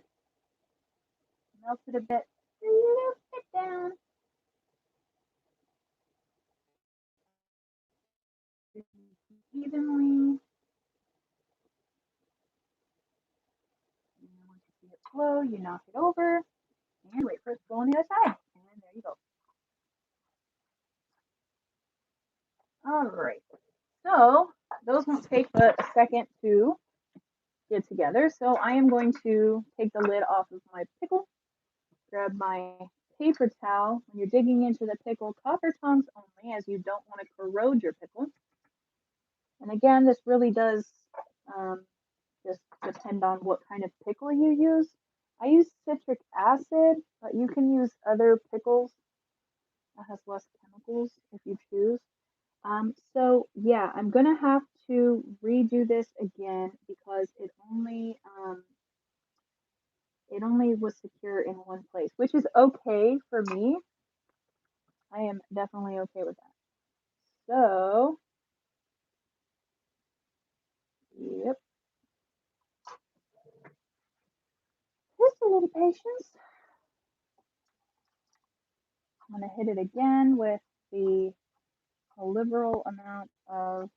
Melt it a bit. A little bit down. Evenly. And once you see it flow, you knock it over and wait for it to go on the other side. And there you go. All right. So those won't take but a second to get together. So I am going to take the lid off of my pickle, grab my paper towel. When you're digging into the pickle, copper tongs only, as you don't want to corrode your pickle. And again, this really does just depend on what kind of pickle you use. I use citric acid, but you can use other pickles that has less chemicals if you choose. So yeah, I'm gonna have to redo this again because it only was secure in one place, which is okay for me. I am definitely okay with that. So, yep, just a little patience. I'm gonna hit it again with a liberal amount of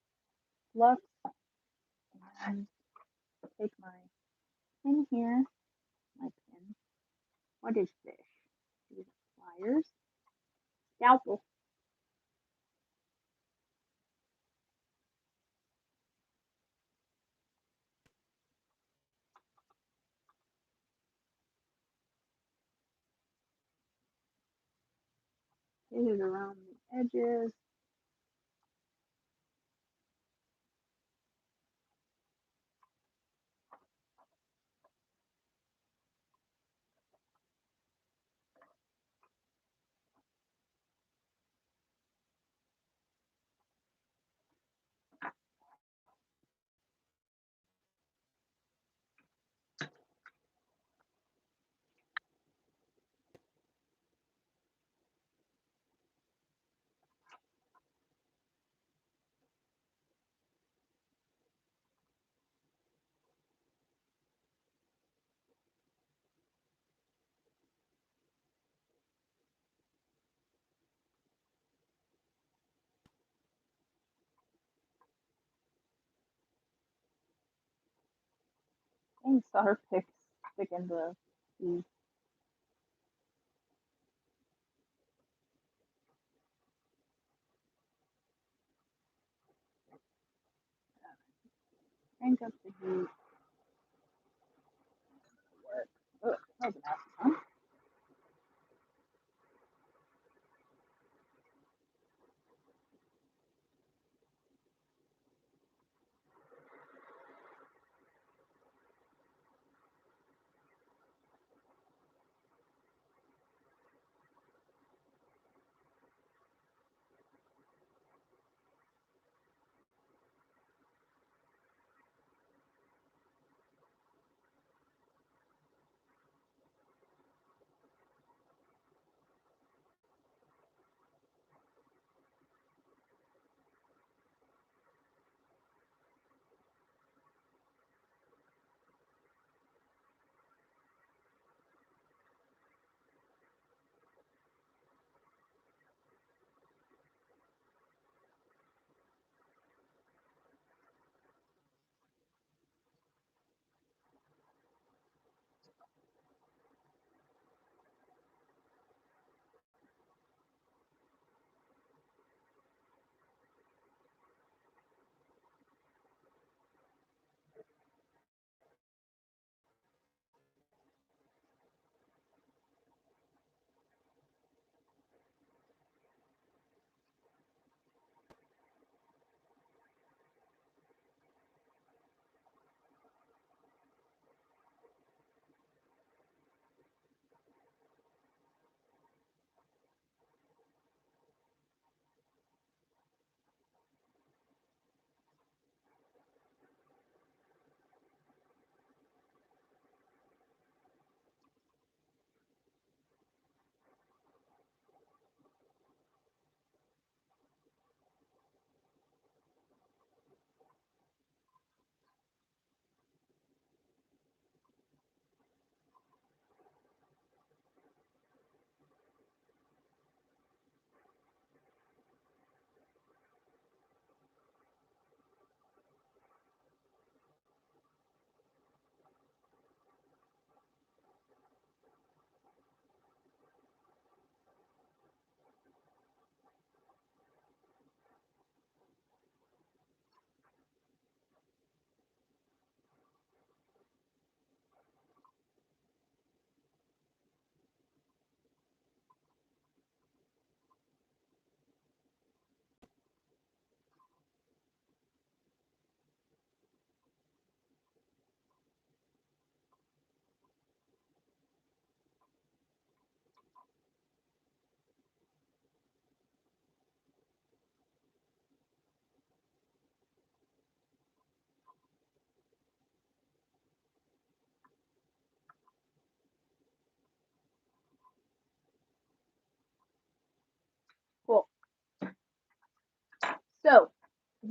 flux and take my pin here, my pin. What is this? These pliers, scalpel. Hit it around the edges. And solder picks stick in the crank up the heat. Work. Oh, that was an accident.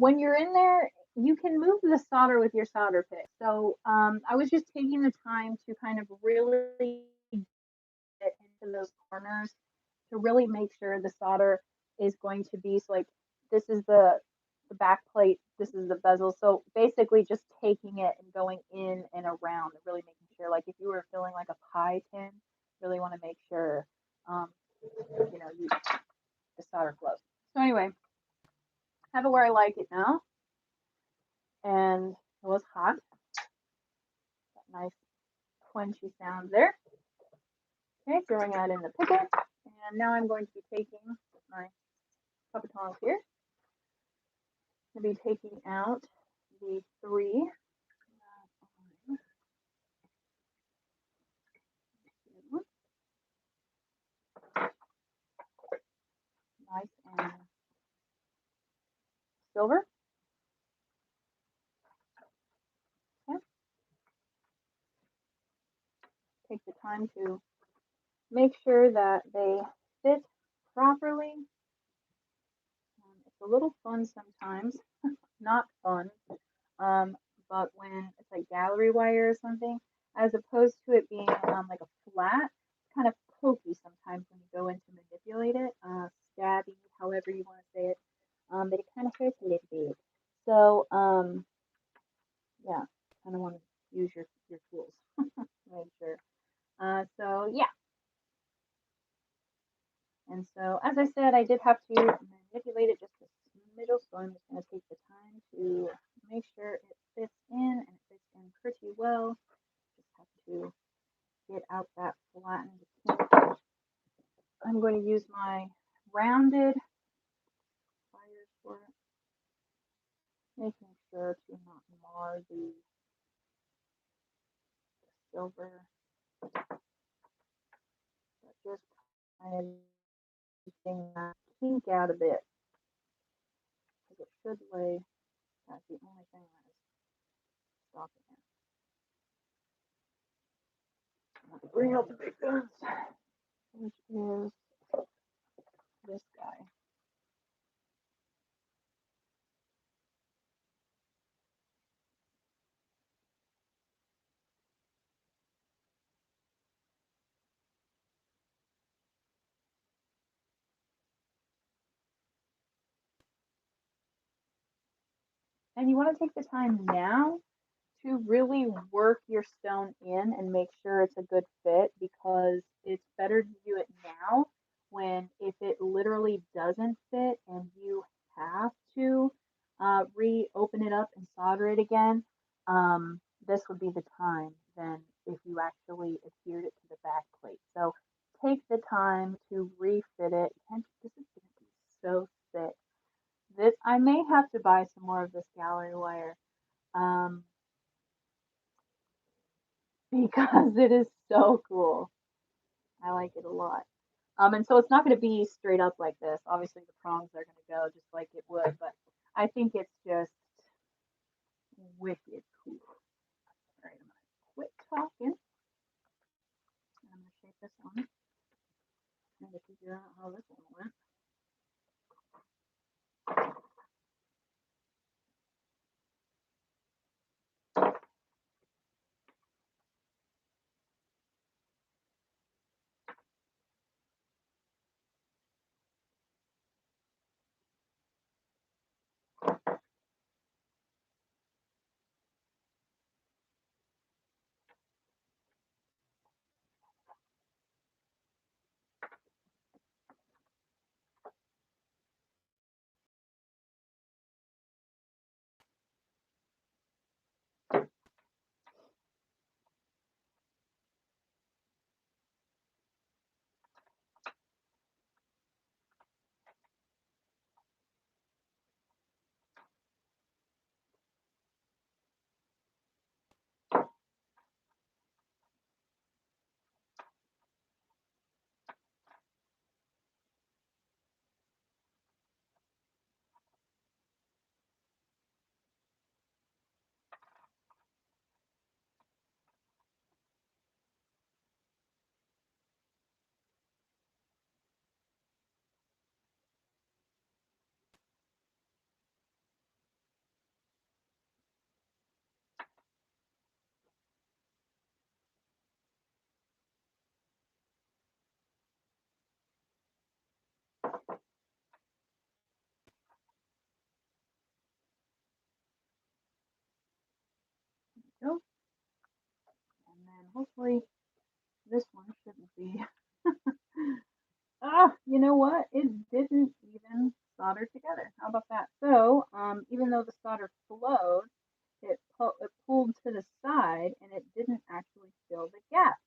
when you're in there, you can move the solder with your solder pick. So I was just taking the time to kind of really get into those corners to really make sure the solder is going to be so like this is the back plate, this is the bezel. So basically just taking it and going in and around and really making sure like if you were filling like a pie tin, really want to make sure um, you the solder glows. So anyway, have it where I like it now. And it was hot. That nice quenchy sound there. Okay, throwing that in the pickle. And now I'm going to be taking my puppet tongs here. I'm going to be taking out the three. Nice and silver. Okay. Take the time to make sure that they fit properly. It's a little fun sometimes, not fun, um, but when it's like gallery wire or something, as opposed to it being like a flat, it's kind of pokey sometimes when you go in to manipulate it, stabby, however you want to say it, but it kind of hurts a little bit. So, yeah, kind of want to use your tools to make sure. So yeah, and so as I said, I did have to manipulate it just a smidge, so I'm just going to take the time to make sure it fits in and it fits in pretty well. Just have to get out that flattened kink. I'm going to use my rounded pliers for it, making sure to not mar the silver, but just kind of getting that kink out a bit because it should lay. That's the only thing that is stopping it. Bring out the big guns, which is this guy. And you want to take the time now to really work your stone in and make sure it's a good fit because it's better to do it now when if it literally doesn't fit and you have to reopen it up and solder it again, this would be the time than if you actually adhered it to the back plate. So take the time to refit it. And this is going to be so thick. This I may have to buy some more of this gallery wire. Um, because it is so cool. I like it a lot. And so it's not going to be straight up like this. Obviously, the prongs are going to go just like it would, but I think it's just wicked cool. All right, I'm going to quit talking. And I'm going to shape this one. Trying to figure out how this one went. go. And then hopefully this one shouldn't be. You know what? It didn't even solder together. How about that? So, even though the solder flowed, it pulled to the side and it didn't actually fill the gap.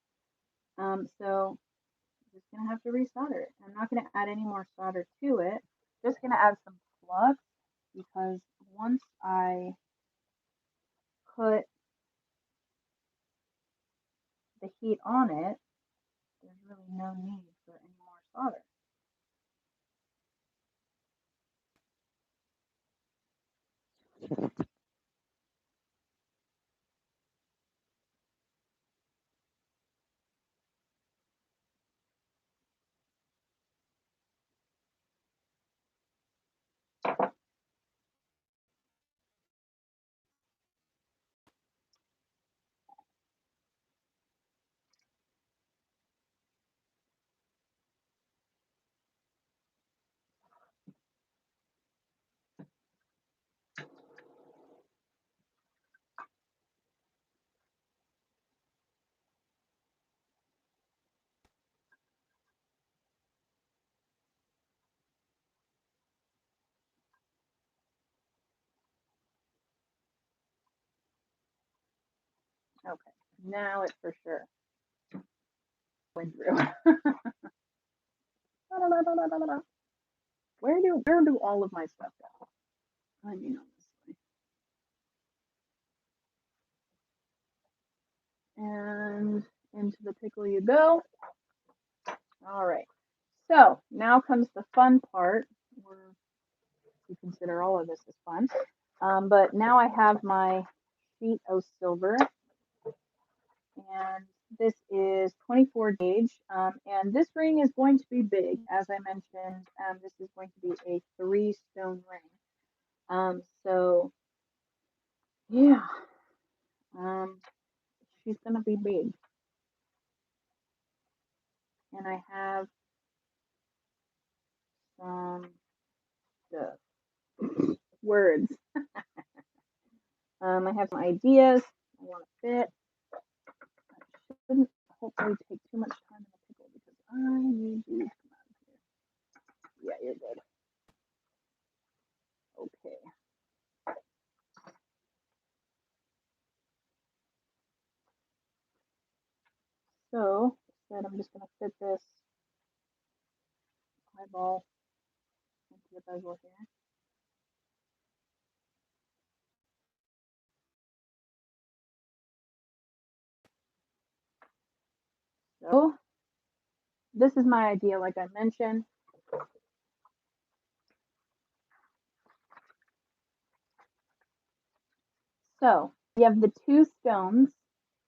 So I'm just gonna have to resolder it. I'm not gonna add any more solder to it. Just gonna add some flux because once I put the heat on it, there's really no need for any more solder. Okay, now it for sure went through. Where do all of my stuff go? I mean, on this way. And into the pickle you go. All right. So now comes the fun part. We consider all of this as fun. But now I have my sheet of silver, and this is 24 gauge. And this ring is going to be big, as I mentioned. This is going to be a 3-stone ring. So yeah, she's gonna be big, and I have some words. I have some ideas I want to fit. I shouldn't hopefully take too much time in the pickle because I need you to come out of here. Yeah, you're good. Okay. So then I'm just gonna fit this eyeball into the bezel here. So this is my idea, like I mentioned. So you have the 2 stones.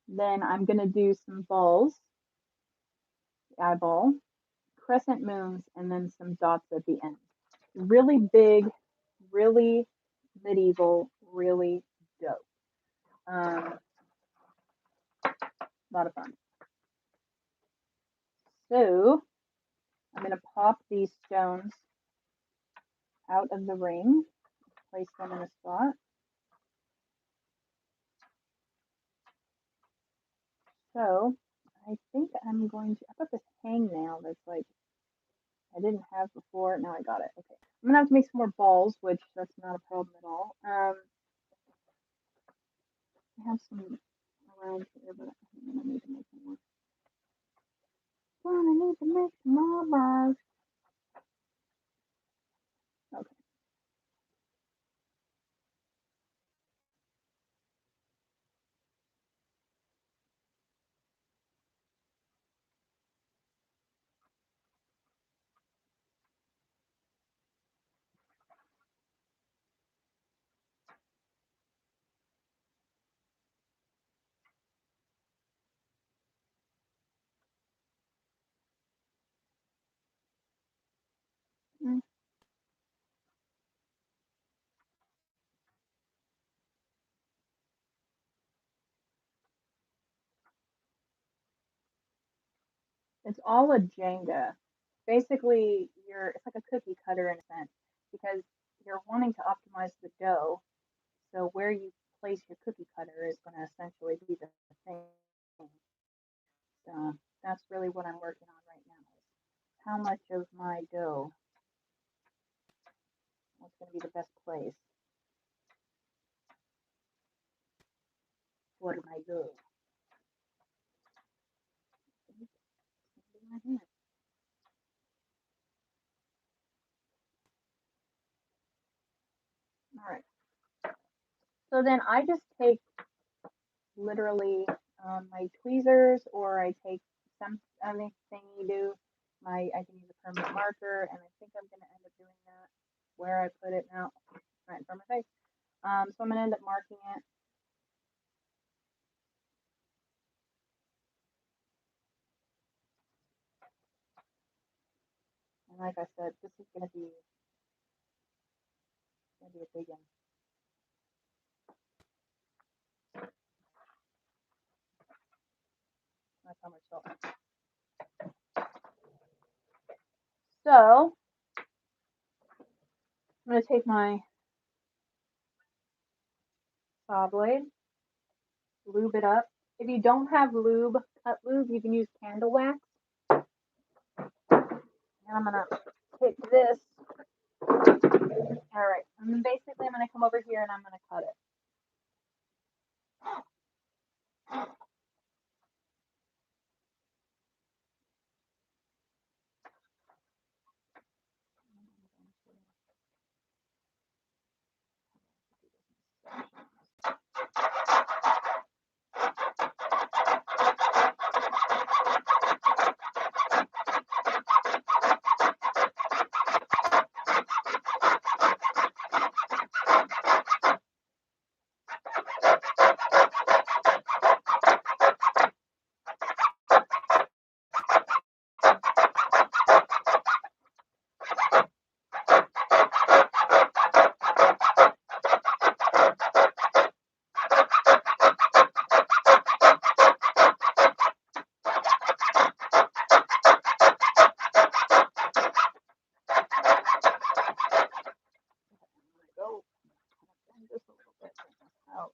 Then I'm gonna do some balls, eyeball, crescent moons, and then some dots at the end. Really big, really medieval, really dope. A lot of fun. So I'm going to pop these stones out of the ring, place them in a spot. So I think I'm going to, I got this hangnail that's like, I didn't have before. Now I got it. Okay. I'm going to have to make some more balls, which that's not a problem at all. I have some around here, but I'm going to need to make some more. I need to make some more balls. Okay. Mm. It's all a Jenga. Basically, it's like a cookie cutter in a sense because you're wanting to optimize the dough. So where you place your cookie cutter is going to essentially be the thing. So that's really what I'm working on right now. How much of my dough? What's going to be the best place for my dough? All right. So then I just take literally my tweezers, or I take some anything you do. I can use a permanent marker, and I think I'm going to end up doing that where I put it now, right in front of my face. So I'm going to end up marking it. And like I said, this is going to be a big one. That's how much salt. So I'm going to take my saw blade, lube it up. If you don't have lube, cut lube, you can use candle wax. And I'm going to take this. All right. And then basically I'm going to come over here and I'm going to cut it. Go just a little bit out.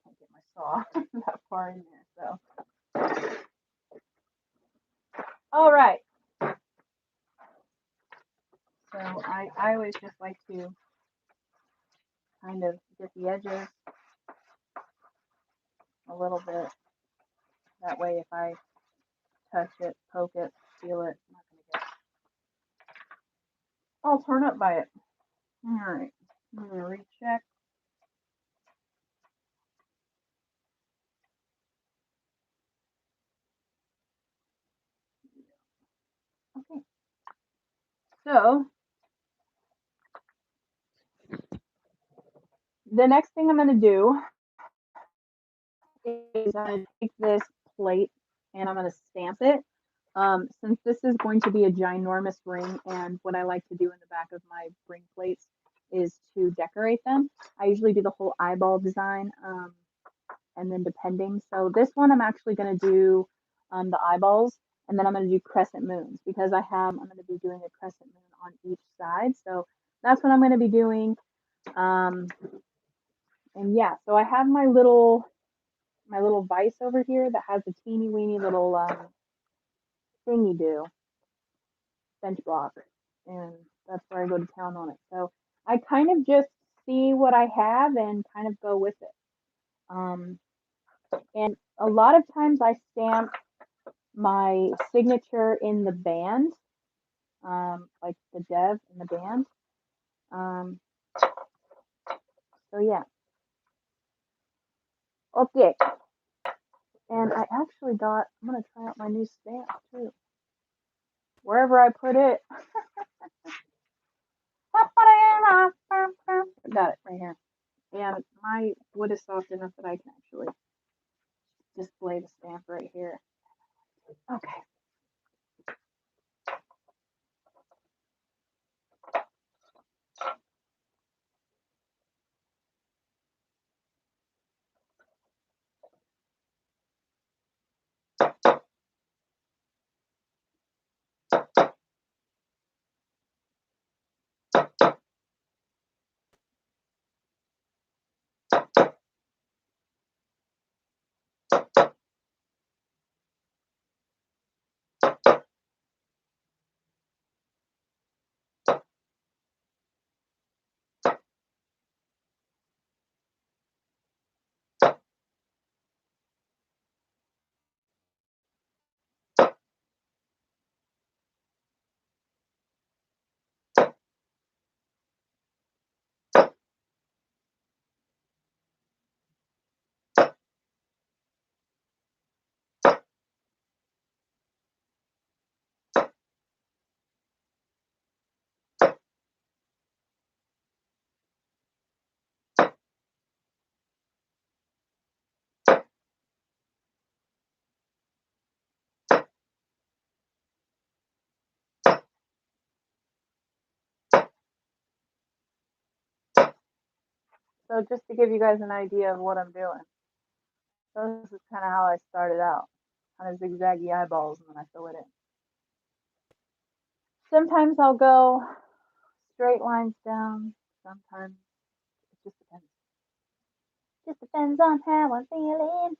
I can't get my saw that far in there. So, all right. So I always just like to kind of get the edges a little bit. That way, if I touch it, poke it, feel it, I'm not going to get all torn up by it. All right. I'm going to recheck. Okay. So the next thing I'm going to do is I'm going to take this plate and I'm going to stamp it. Since this is going to be a ginormous ring, and what I like to do in the back of my ring plates is to decorate them. I usually do the whole eyeball design, and then depending. So this one I'm actually going to do the eyeballs, and then I'm going to do crescent moons because I'm going to be doing a crescent moon on each side. So that's what I'm going to be doing. And yeah, so I have my little vise over here that has a teeny weeny little thingy do bench block, and that's where I go to town on it. So I kind of just see what I have and kind of go with it. And a lot of times I stamp my signature in the band, like the Dev and the band. Um, so yeah. Okay. And I actually got, I'm going to try out my new stamp too. Wherever I put it. Got it right here. And my wood is soft enough that I can actually display the stamp right here. Okay. So just to give you guys an idea of what I'm doing. So this is kind of how I started out. Kind of zigzaggy eyeballs and then I fill it in. Sometimes I'll go straight lines down. Sometimes it just depends. Just depends on how I'm feeling.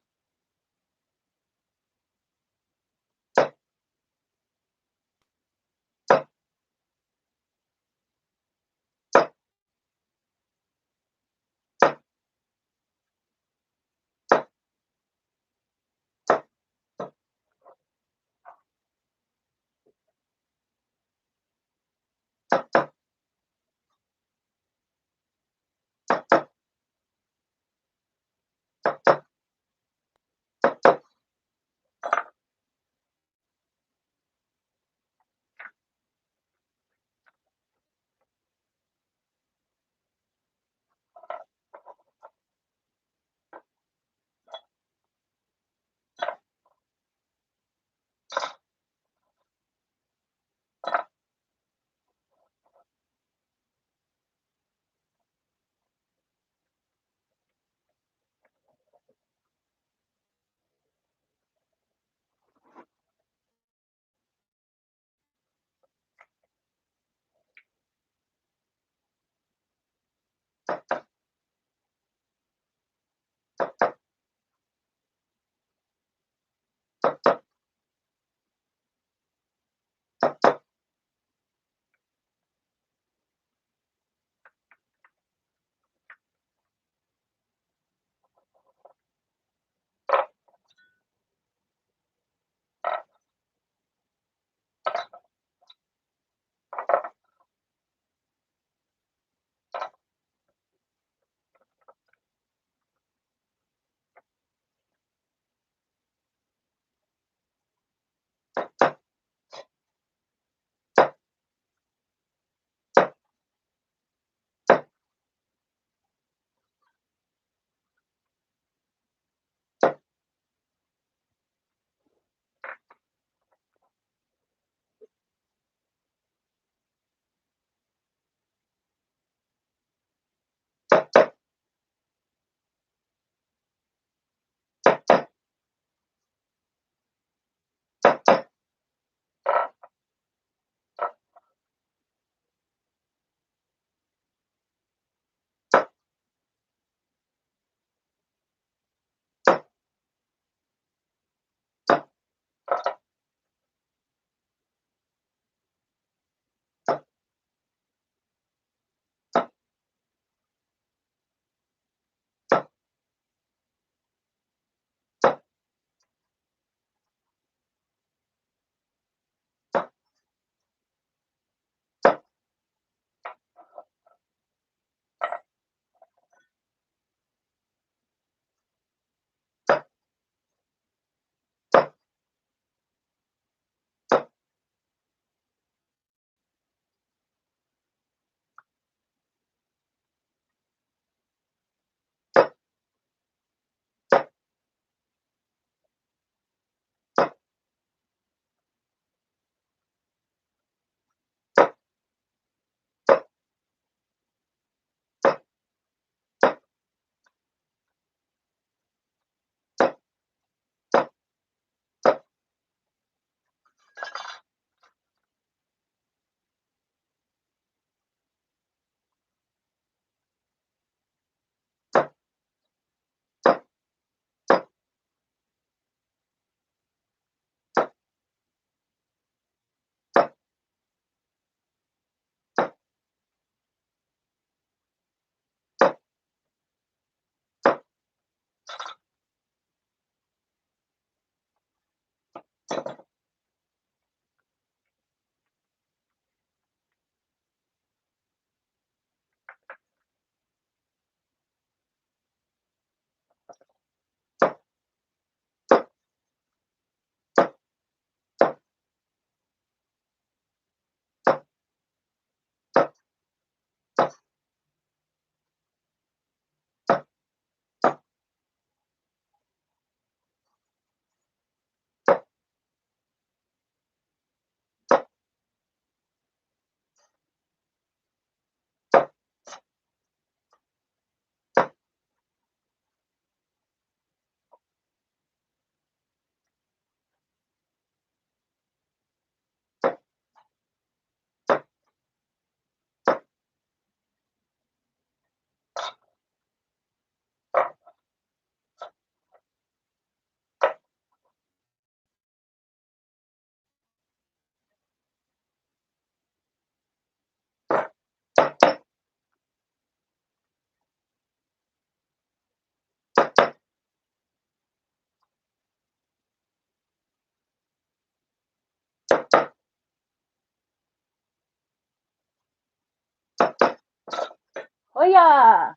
Oh yeah!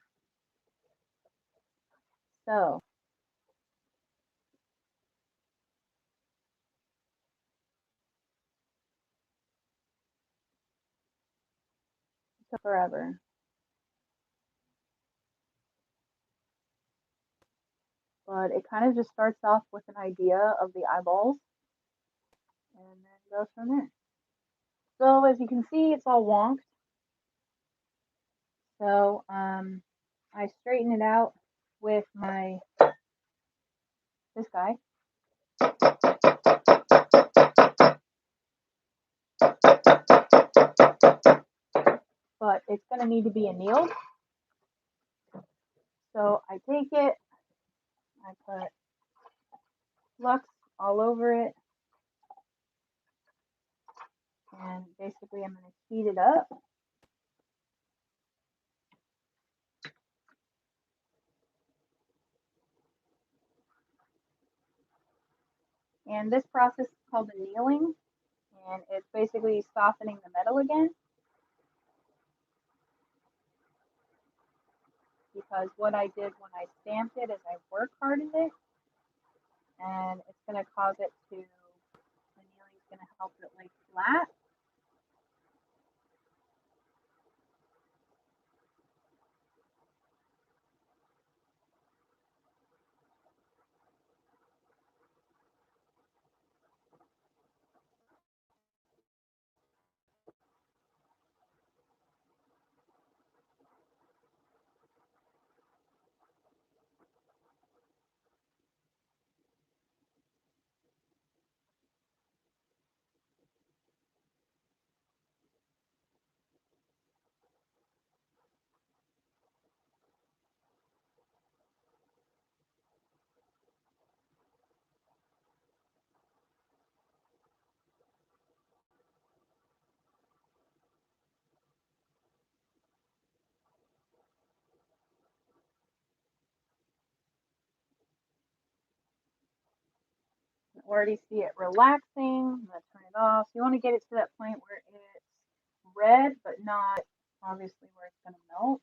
So, it took forever. But it kind of just starts off with an idea of the eyeballs and then goes from there. So as you can see, it's all wonked. So I straighten it out with my this guy, but it's gonna need to be annealed. So I take it, I put flux all over it, and basically I'm gonna heat it up. And this process is called annealing, and it's basically softening the metal again. Because what I did when I stamped it is I work hardened it, and it's going to cause it to, the annealing is going to help it lay flat. You already see it relaxing. I'm going to turn it off. You want to get it to that point where it's red, but not obviously where it's going to melt.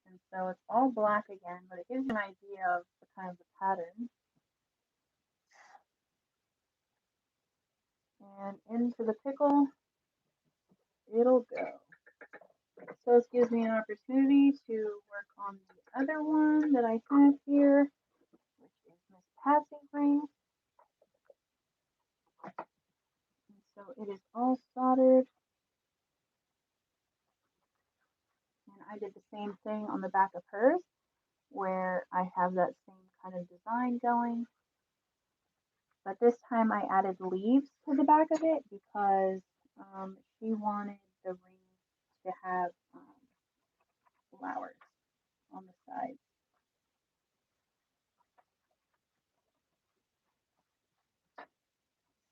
And so it's all black again, but it gives you an idea of the kind of the pattern. And into the pickle, it'll go. So this gives me an opportunity to work on the other one that I have here, which is Miss Passing Ring. And so it is all soldered. And I did the same thing on the back of hers, where I have that same kind of design going. But this time I added leaves to the back of it because she wanted the ring to have flowers on the sides.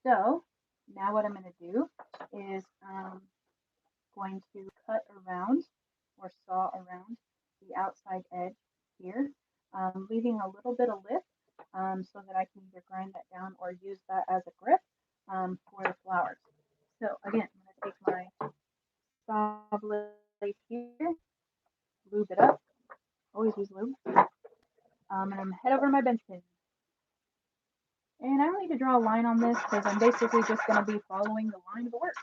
So now what I'm going to do is going to cut around or saw around the outside edge here, leaving a little bit of lip so that I can either grind that down or use that as a grip for the flowers. So again, I'm going to take my saw blade here, lube it up, always use lube, and I'm going to head over to my bench pin. And I don't need to draw a line on this because I'm basically just going to be following the line of the work.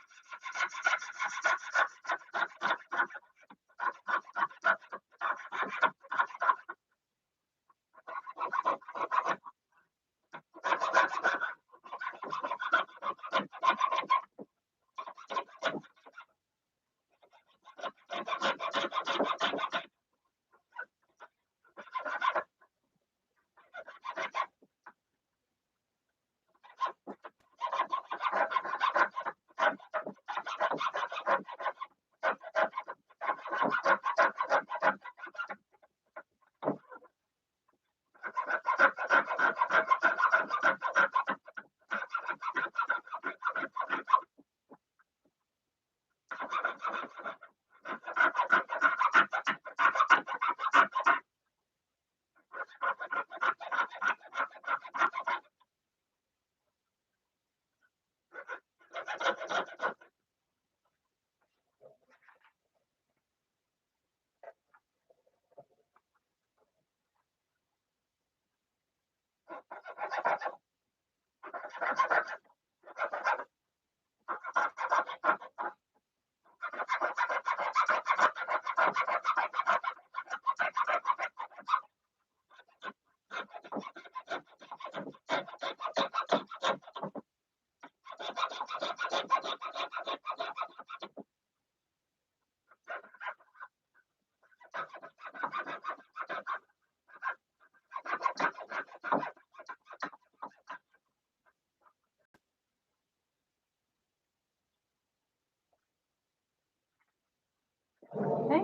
Okay,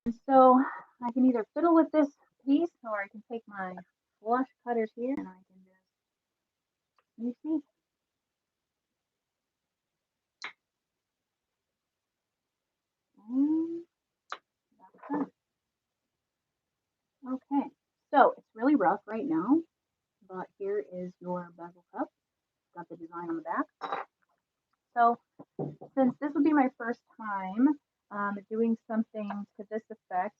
and so I can either fiddle with this piece or I can take my flush cutters here and I can just, you see, that's done. Okay, so it's really rough right now, but here is your bezel cup. Got the design on the back. So since this would be my first time doing something to this effect,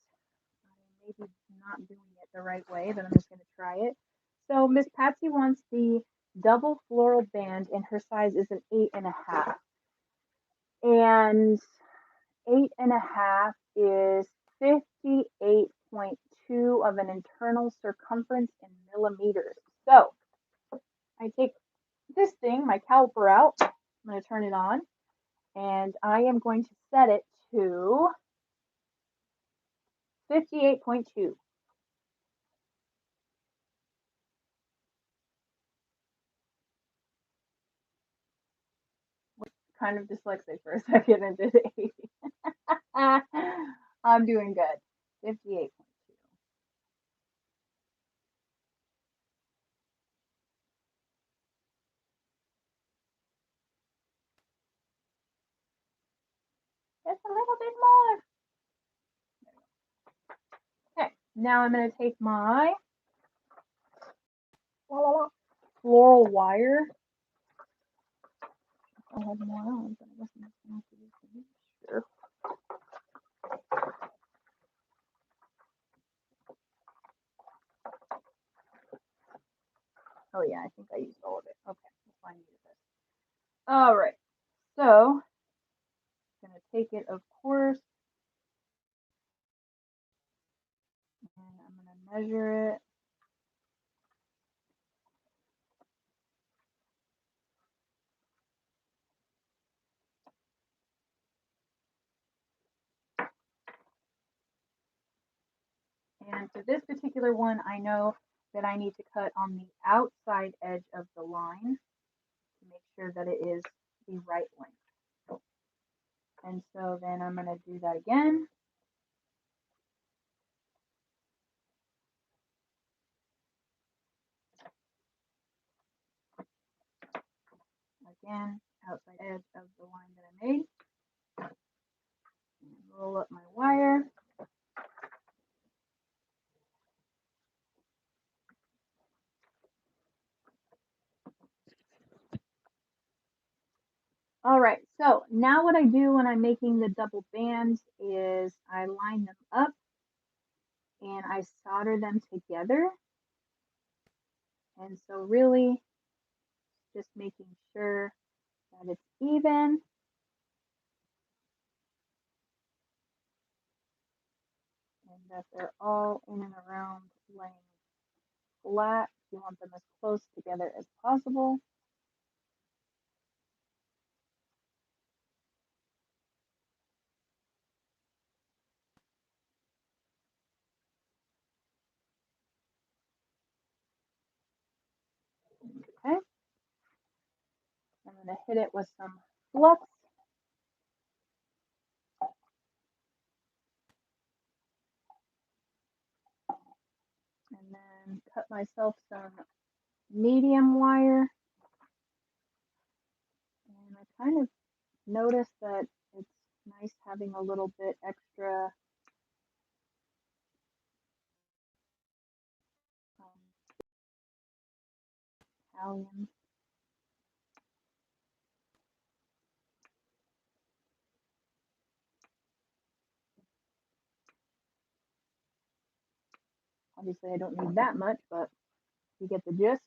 I maybe not doing it the right way, but I'm just going to try it. So Miss Patsy wants the double floral band, and her size is an 8.5. And 8.5 is 58.2 of an internal circumference in millimeters. So I take this thing, my caliper out. I'm going to turn it on, and I am going to set it to 58.2. Kind of dyslexic for a second and did 80. I'm doing good. 58.2. Just a little bit more. Okay, now I'm going to take my floral wire. I have more on, but I guess I'm just going to have to use the mixture. Oh yeah, I think I used all of it. Okay, that's why I needed this. All right, so I'm going to take it, of course, and I'm going to measure it. And for this particular one, I know that I need to cut on the outside edge of the line to make sure that it is the right length. And so then I'm going to do that again. Again, outside edge of the line that I made. And roll up my wire. All right, so now what I do when I'm making the double bands is I line them up and I solder them together. And so really just making sure that it's even. And that they're all in and around laying flat. You want them as close together as possible. Okay. I'm going to hit it with some flux. And then cut myself some medium wire. And I kind of noticed that it's nice having a little bit extra Italian. Obviously, I don't need that much, but you get the gist.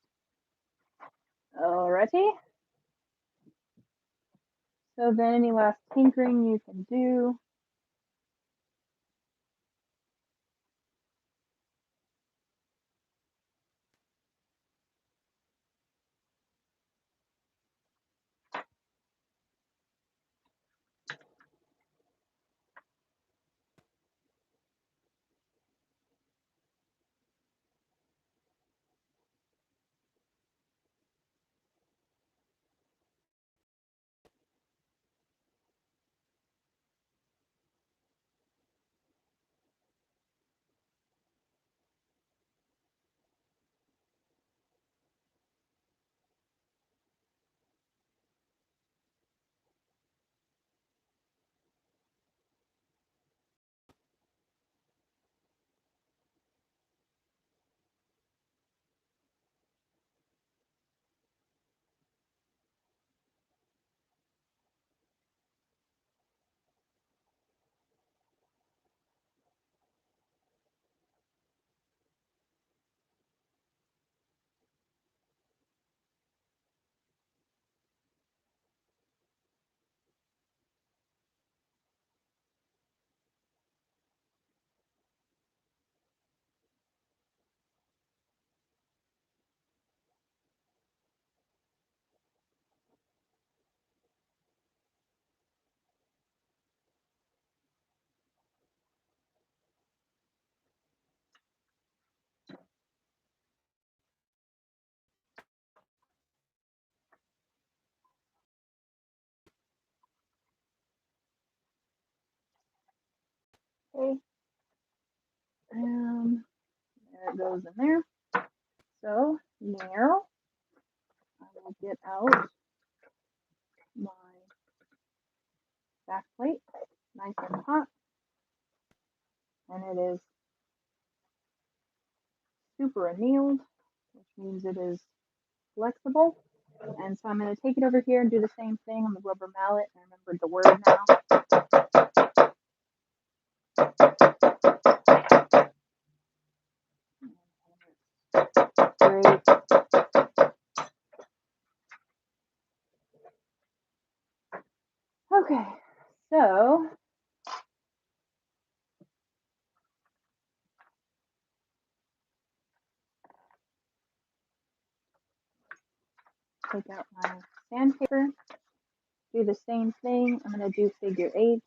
Alrighty. So then any last tinkering you can do. Okay. There it goes in there. So now I will get out my back plate, nice and hot, and it is super annealed, which means it is flexible. And so I'm going to take it over here and do the same thing on the rubber mallet. I remembered the word now. Great. Okay, so take out my sandpaper, do the same thing. I'm going to do figure 8.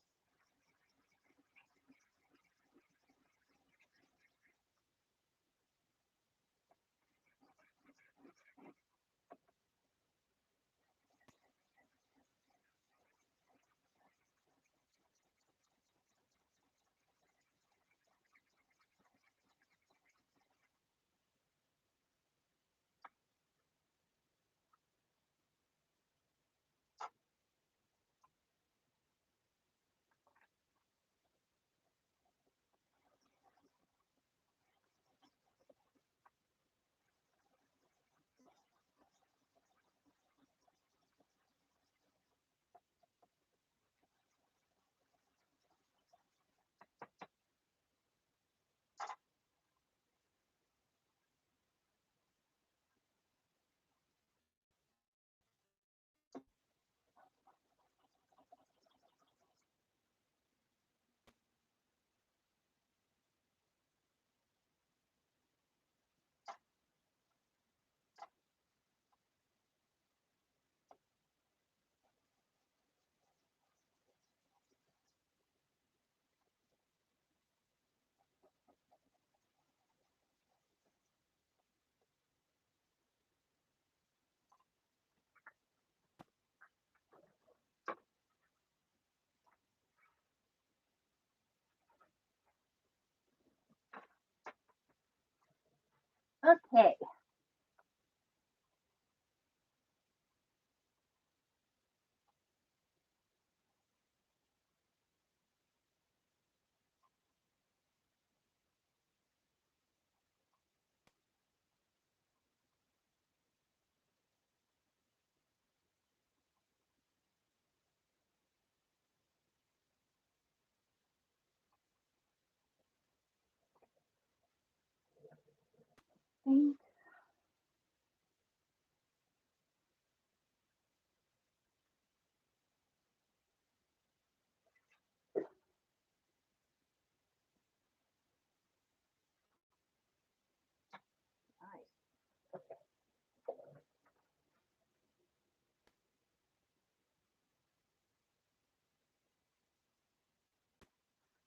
Okay. Think.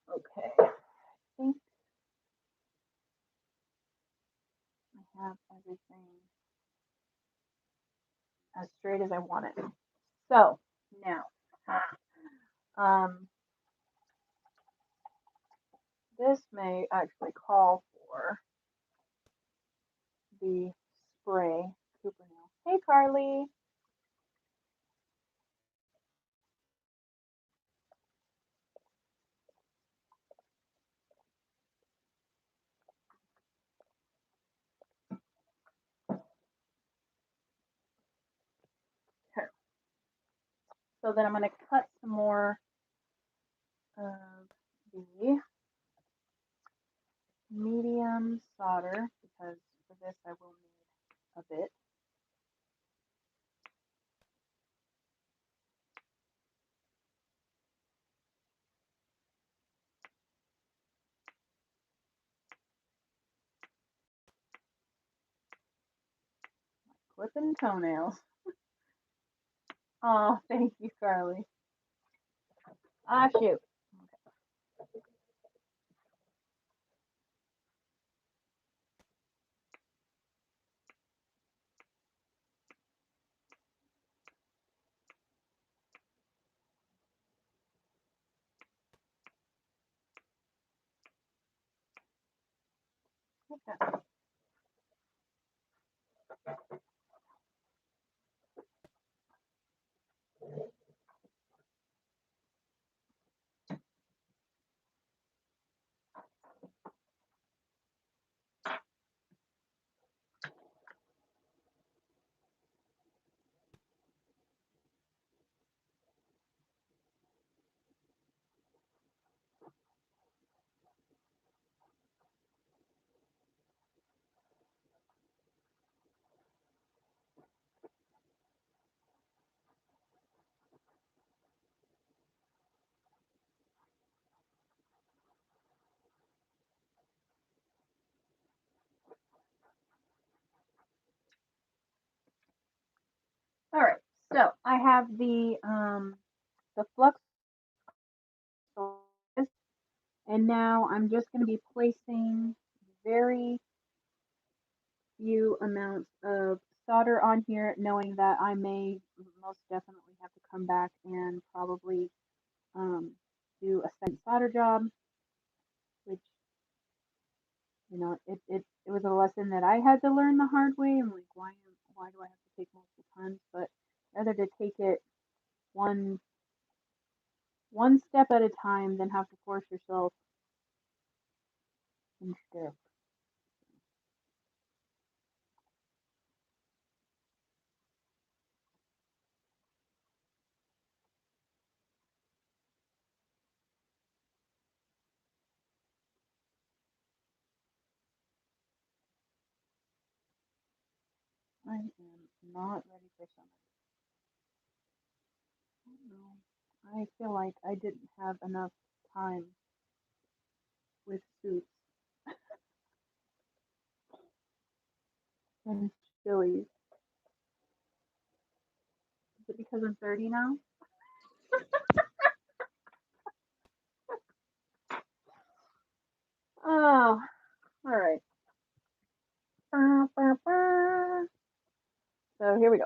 Okay. I think I have everything as straight as I want it. So now, um, this may actually call for the spray Cooper nail. Hey, Carly. Okay. So then I'm going to cut some more of the medium solder because for this I will need a bit. Clipping toenails. Oh, thank you, Carly. Ah, shoot. Okay. All right. So I have the flux, and now I'm just going to be placing very few amounts of solder on here, knowing that I may most definitely have to come back and probably um, do a second solder job, which it was a lesson that I had to learn the hard way. I'm like, why do I have to take multiple times? But rather to take it one one step at a time than have to force yourself instead. I am not ready for summer. I don't know. I feel like I didn't have enough time with suits and chilies. Is it because I'm 30 now? Oh, all right. So here we go.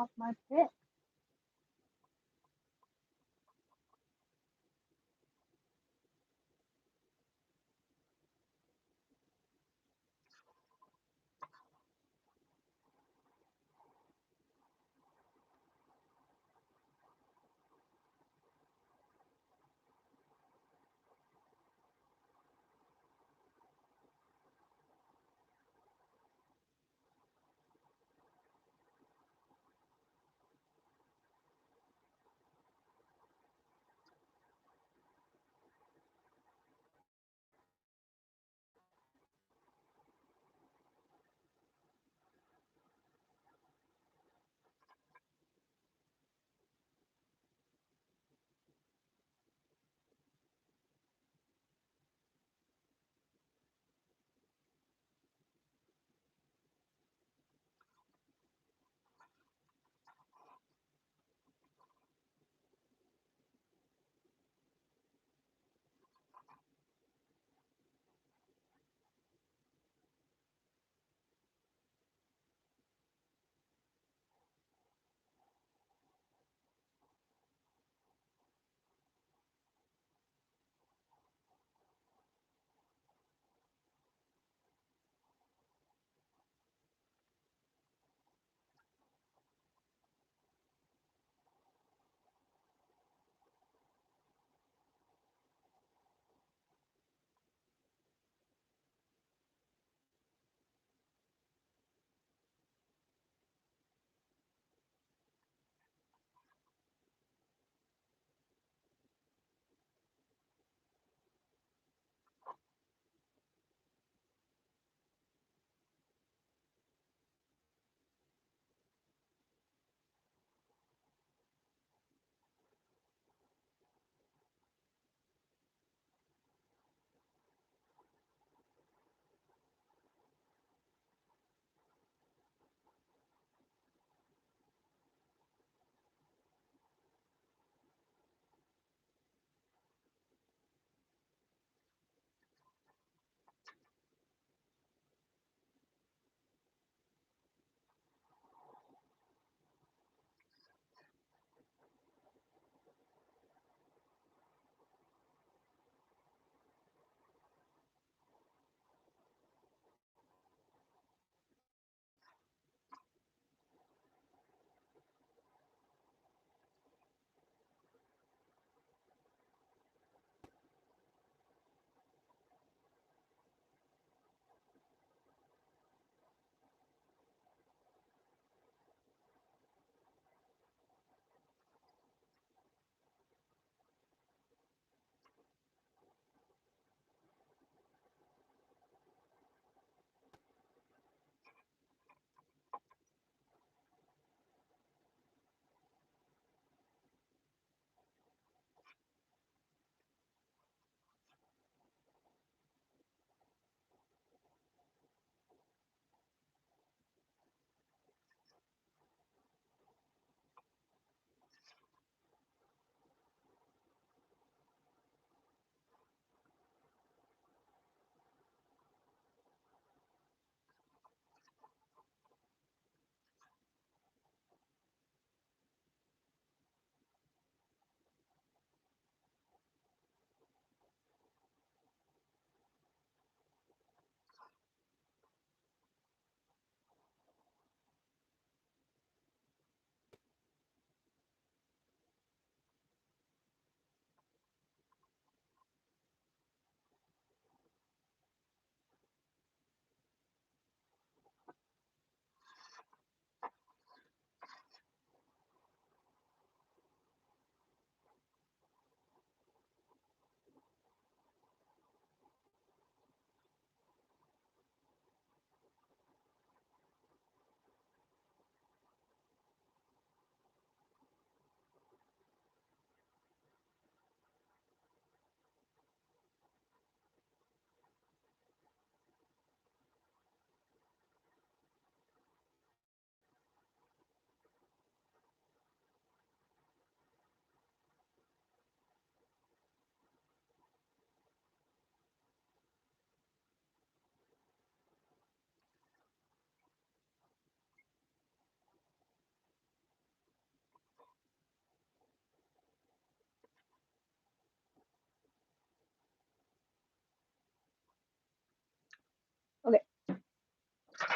off my pick.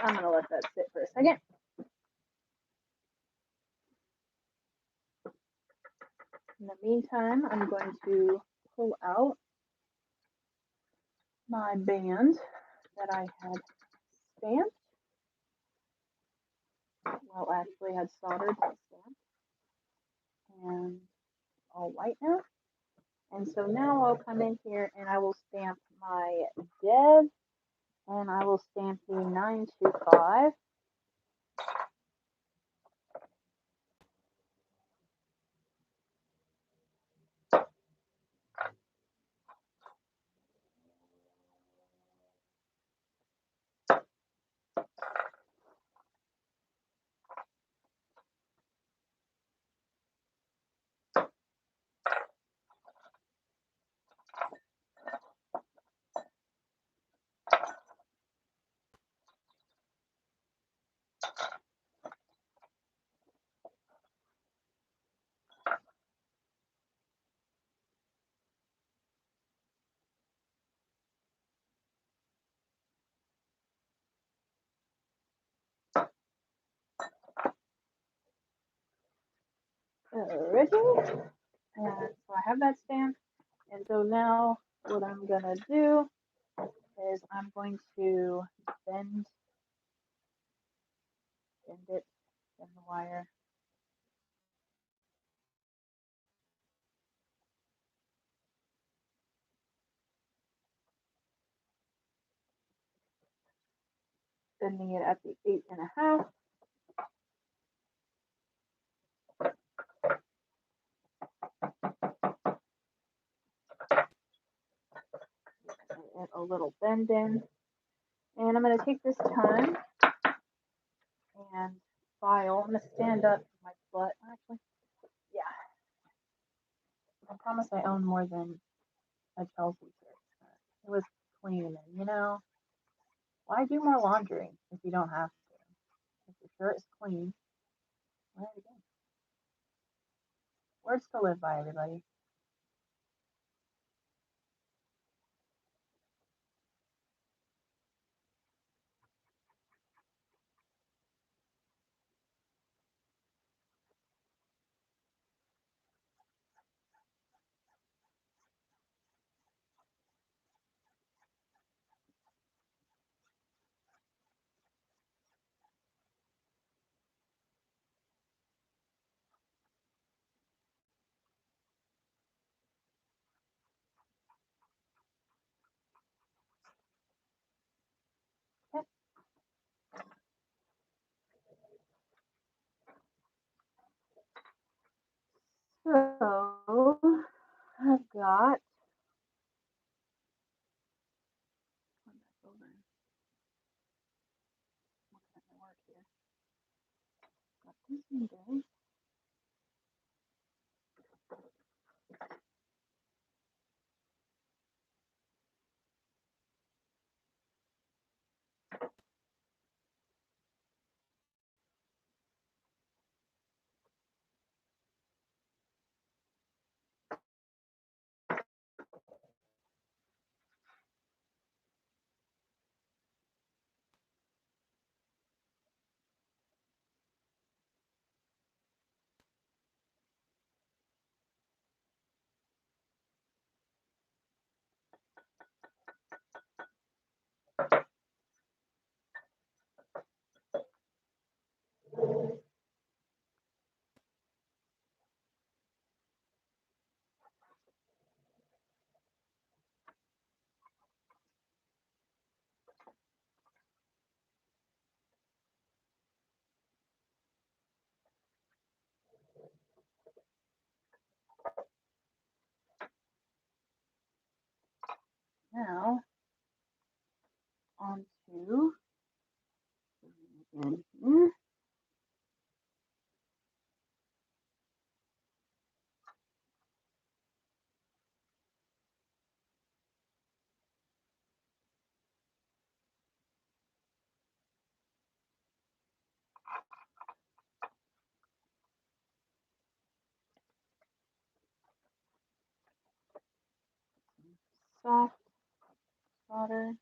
I'm gonna let that sit for a second. In the meantime, I'm going to pull out my band that I had stamped. Well, actually had soldered that stamp. And all white now. And so now I'll come in here and I will stamp my Dev, and I will stamp the 925. Alrighty. And so I have that stamp. And so now what I'm gonna do is I'm going to bend it, bend the wire. Bending it at the 8.5. A little bend in. And I'm going to take this time and file. I'm going to stand up my butt. Actually, yeah. I promise I own more than a Chelsea shirt. It was clean, and you know, why do more laundry if you don't have to? If your shirt is clean, wear it again. Words to live by, everybody. Okay. So I've got this one done. Now onto again here. Soft solder.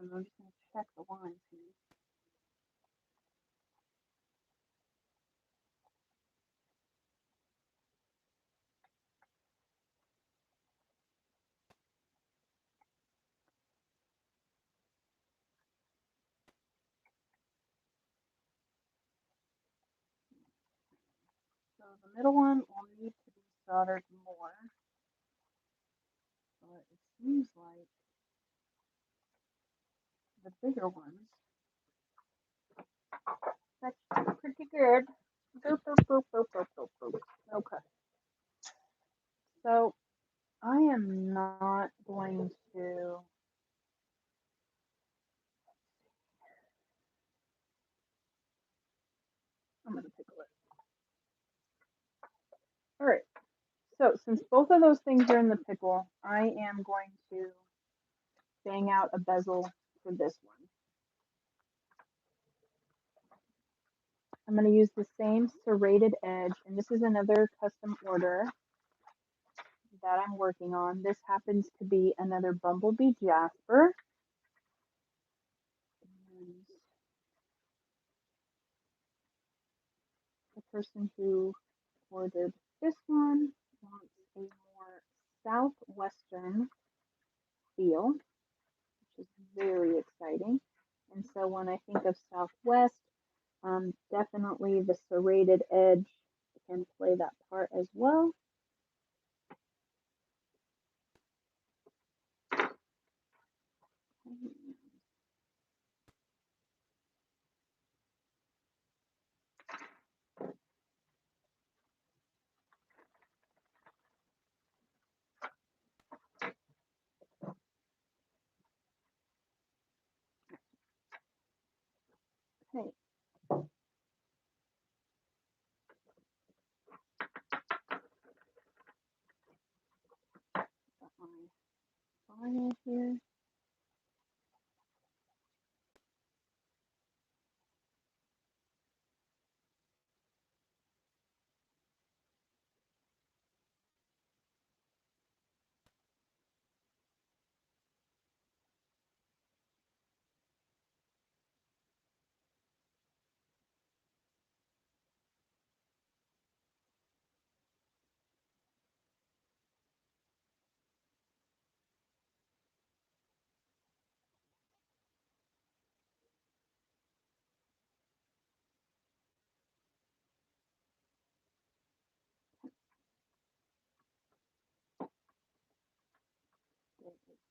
I'm just going to check the lines here. So the middle one will need to be soldered more, but it seems like the bigger ones that's pretty good. Boop, boop, boop, boop, boop, boop, boop. Okay, so I am not going to. I'm going to pickle it. All right. So since both of those things are in the pickle, I am going to bang out a bezel for this one. I'm going to use the same serrated edge, and this is another custom order that I'm working on. This happens to be another Bumblebee Jasper. And the person who ordered this one wants a more southwestern feel, which is very exciting. And so when I think of Southwest, definitely the serrated edge can play that part as well. Okay. Got my vinyl here.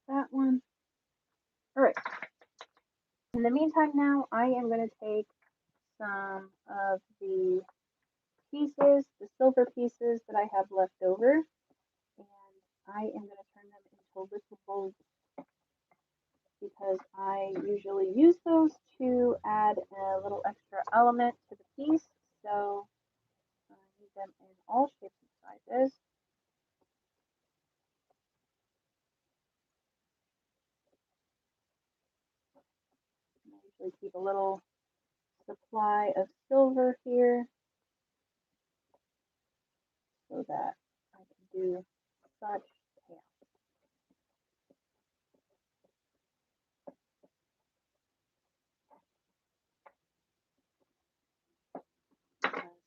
That one. All right. In the meantime, now I am going to take some of the pieces, the silver pieces that I have left over, and I am going to turn them into little bowls because I usually use those to add a little extra element to the piece. So I need them in all shapes and sizes. And I usually keep a little supply of silver here so that I can do such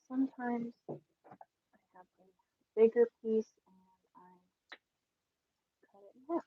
sometimes I have a bigger piece and I cut it in half.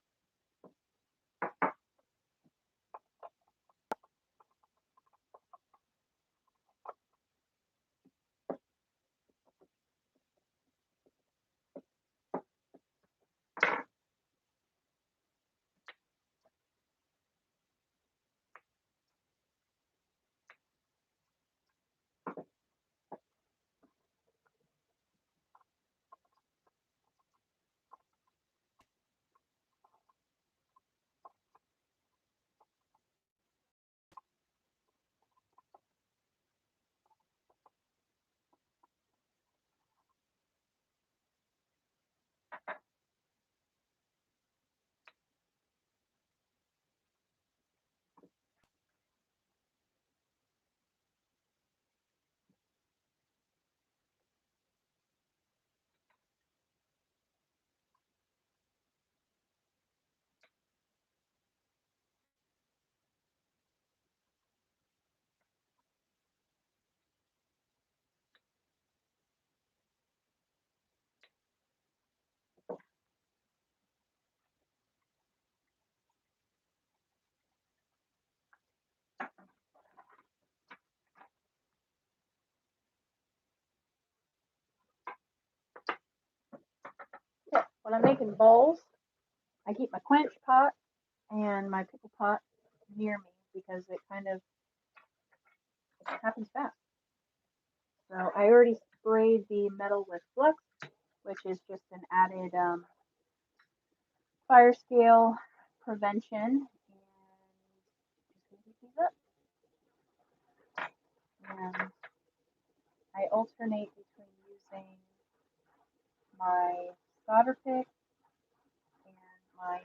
when I'm making bowls, I keep my quench pot and my pickle pot near me because it happens fast. So I already sprayed the metal with flux, which is just an added fire scale prevention. And just gonna heat these up. And I alternate between using my solder pick and my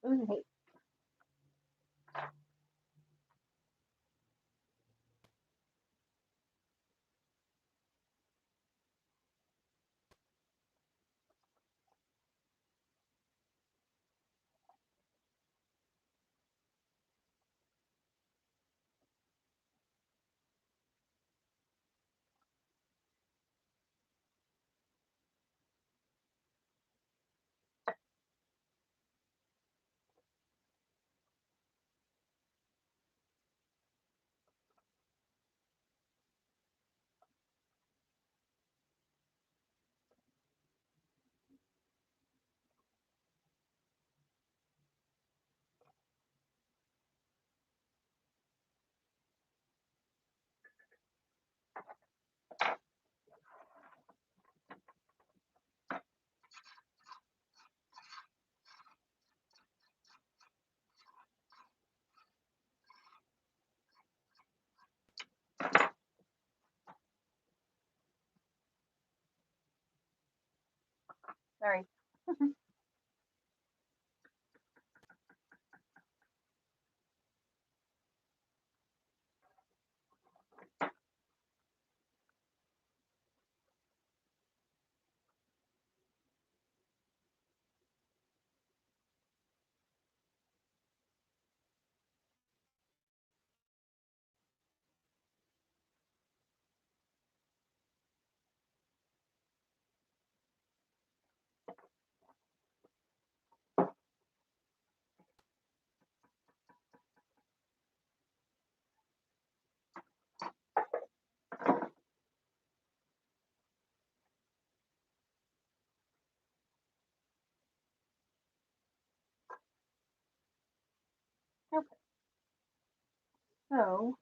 ooh, hey, sorry. So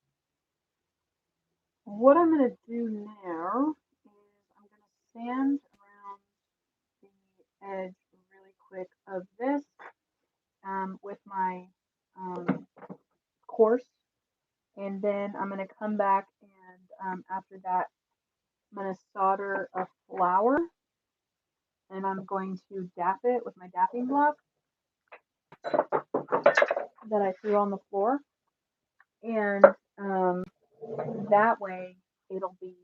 what I'm going to do now is I'm going to sand around the edge really quick of this with my coarse, and then I'm going to come back and after that I'm going to solder a flower, and I'm going to dap it with my dapping block that I threw on the floor, and that way it'll be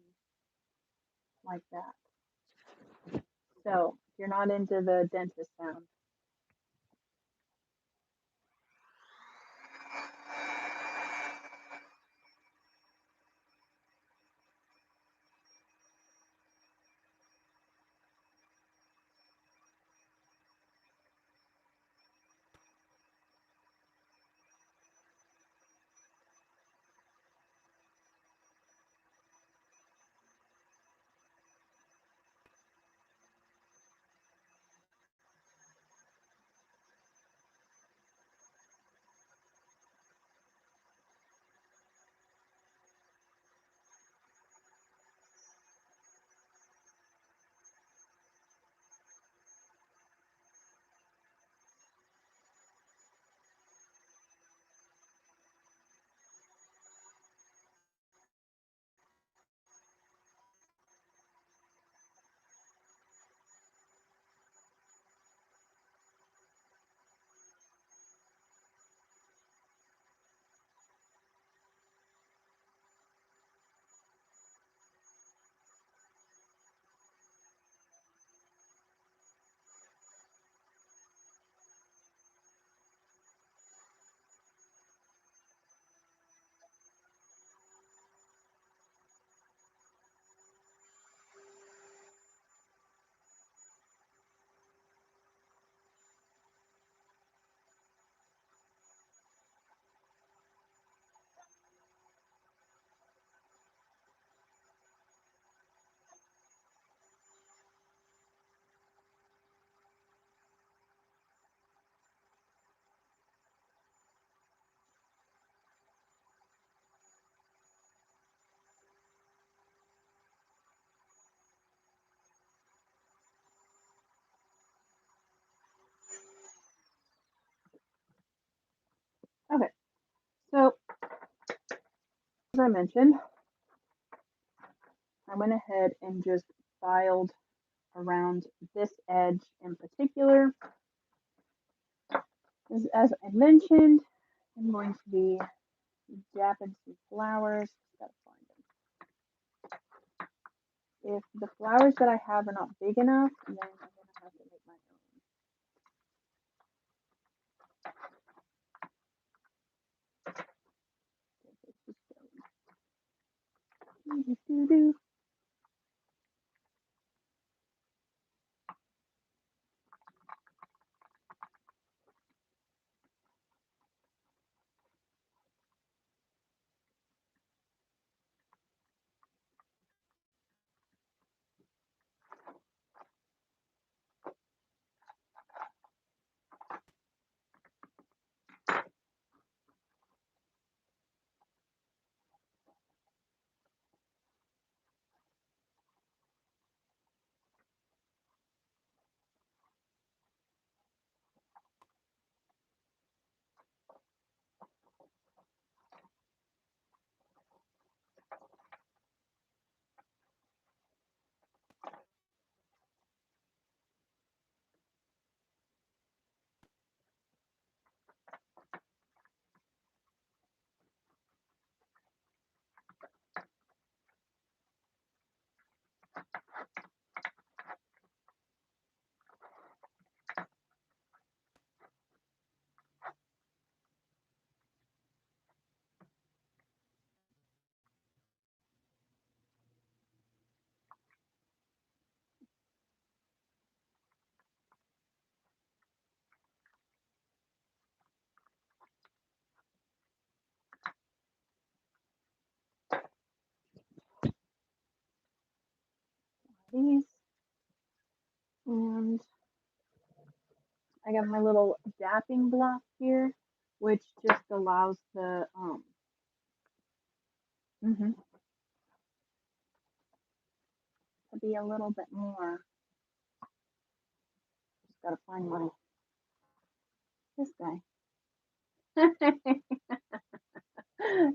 like that. So if you're not into the dentist sound. Okay, so as I mentioned, I went ahead and just filed around this edge in particular. As I mentioned, I'm going to be dapping some flowers. Gotta find them. If the flowers that I have are not big enough, then I'm gonna have to make my own. These, and I got my little dapping block here, which just allows the Mm-hmm. To be a little bit more. Just gotta find my this guy.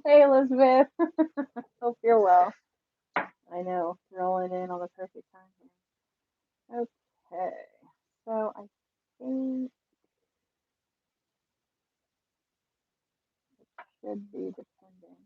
Hey Elizabeth. Hope you're well. I know, rolling in on the perfect time here. Okay. So I think should be depending.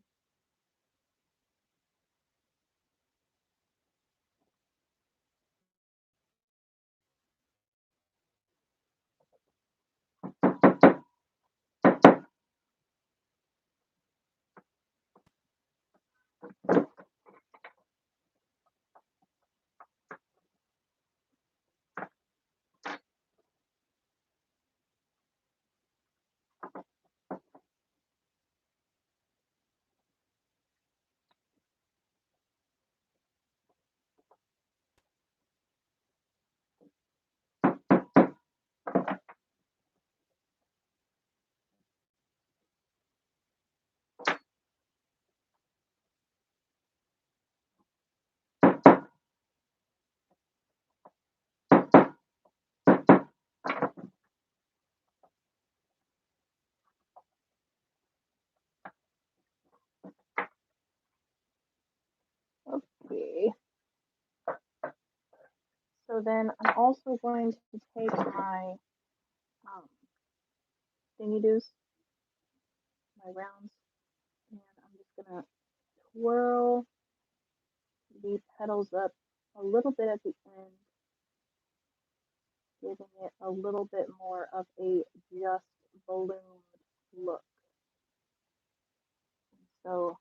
Okay. So then I'm also going to take my um, thingy doos, my rounds, and I'm just gonna twirl the petals up a little bit at the end, giving it a little bit more of a just ballooned look. So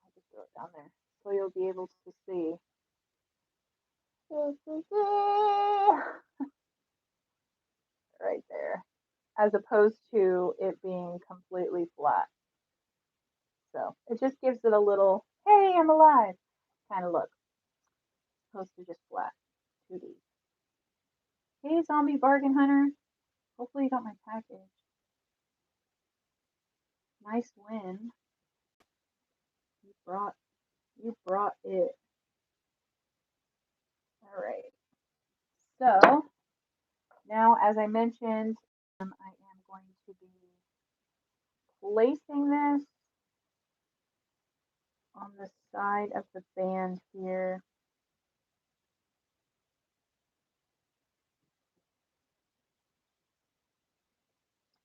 I'll just throw it down there so you'll be able to see. Right there, as opposed to it being completely flat. So it just gives it a little, hey, I'm alive kind of look, opposed to just flat 2D. Hey, zombie bargain hunter. Hopefully you got my package. Nice win. You brought it. All right. So now, as I mentioned, I am going to be placing this on the side of the band here.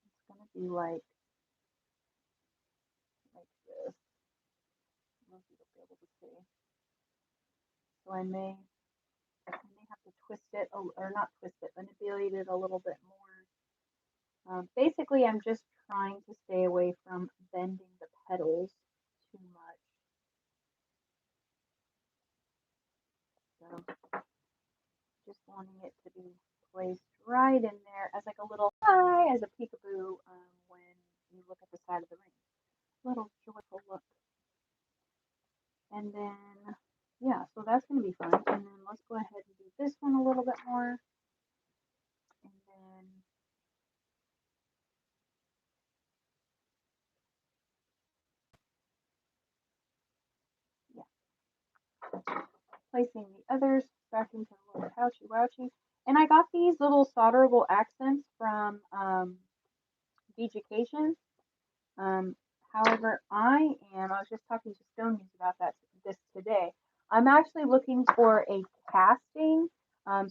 It's going to be like this. I don't know if you'll be able to see. So I may have to twist it, or not twist it, manipulate it a little bit more. Basically, I'm just trying to stay away from bending the petals too much. So just wanting it to be placed right in there as like a little hi, as a peekaboo when you look at the side of the ring. Little joyful look. And then, yeah, so that's going to be fun. And then let's go ahead and do this one a little bit more. And then, yeah, placing the others back into the little pouchy wouchy. And I got these little solderable accents from Education. Um, however, I was just talking to Stone News about this today. I'm actually looking for a casting,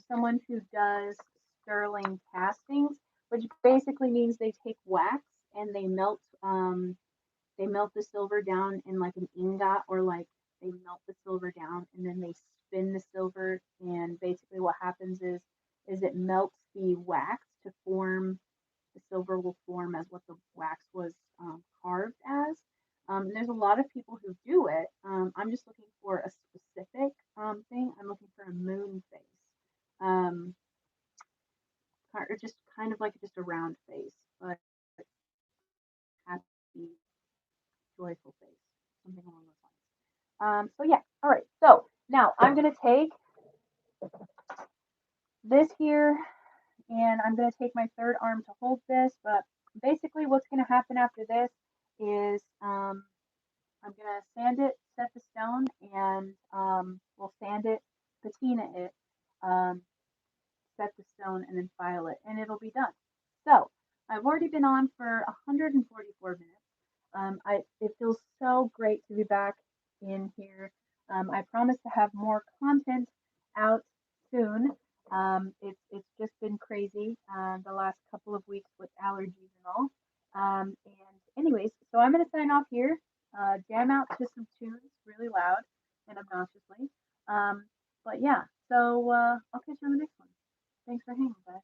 someone who does sterling castings, which basically means they take wax and they melt the silver down in like an ingot, or like they melt the silver down and then they spin the silver, and basically what happens is it melts the wax to form the silver will form as what the wax was carved as. There's a lot of people who do it. I'm just looking for a specific thing. I'm looking for a moon face, um, or just kind of like just a round face, but happy, joyful face, something along those lines. So yeah, all right. So now I'm gonna take this here, and I'm gonna take my third arm to hold this. But basically, what's gonna happen after this is I'm gonna sand it, set the stone, and we'll sand it, patina it, um, set the stone, and then file it, and it'll be done. So I've already been on for 144 minutes. It feels so great to be back in here. I promise to have more content out soon. It's just been crazy the last couple of weeks with allergies and all. And anyways, so I'm gonna sign off here. Jam out to some tunes really loud and obnoxiously. But yeah, so I'll catch you on the next one. Thanks for hanging, guys.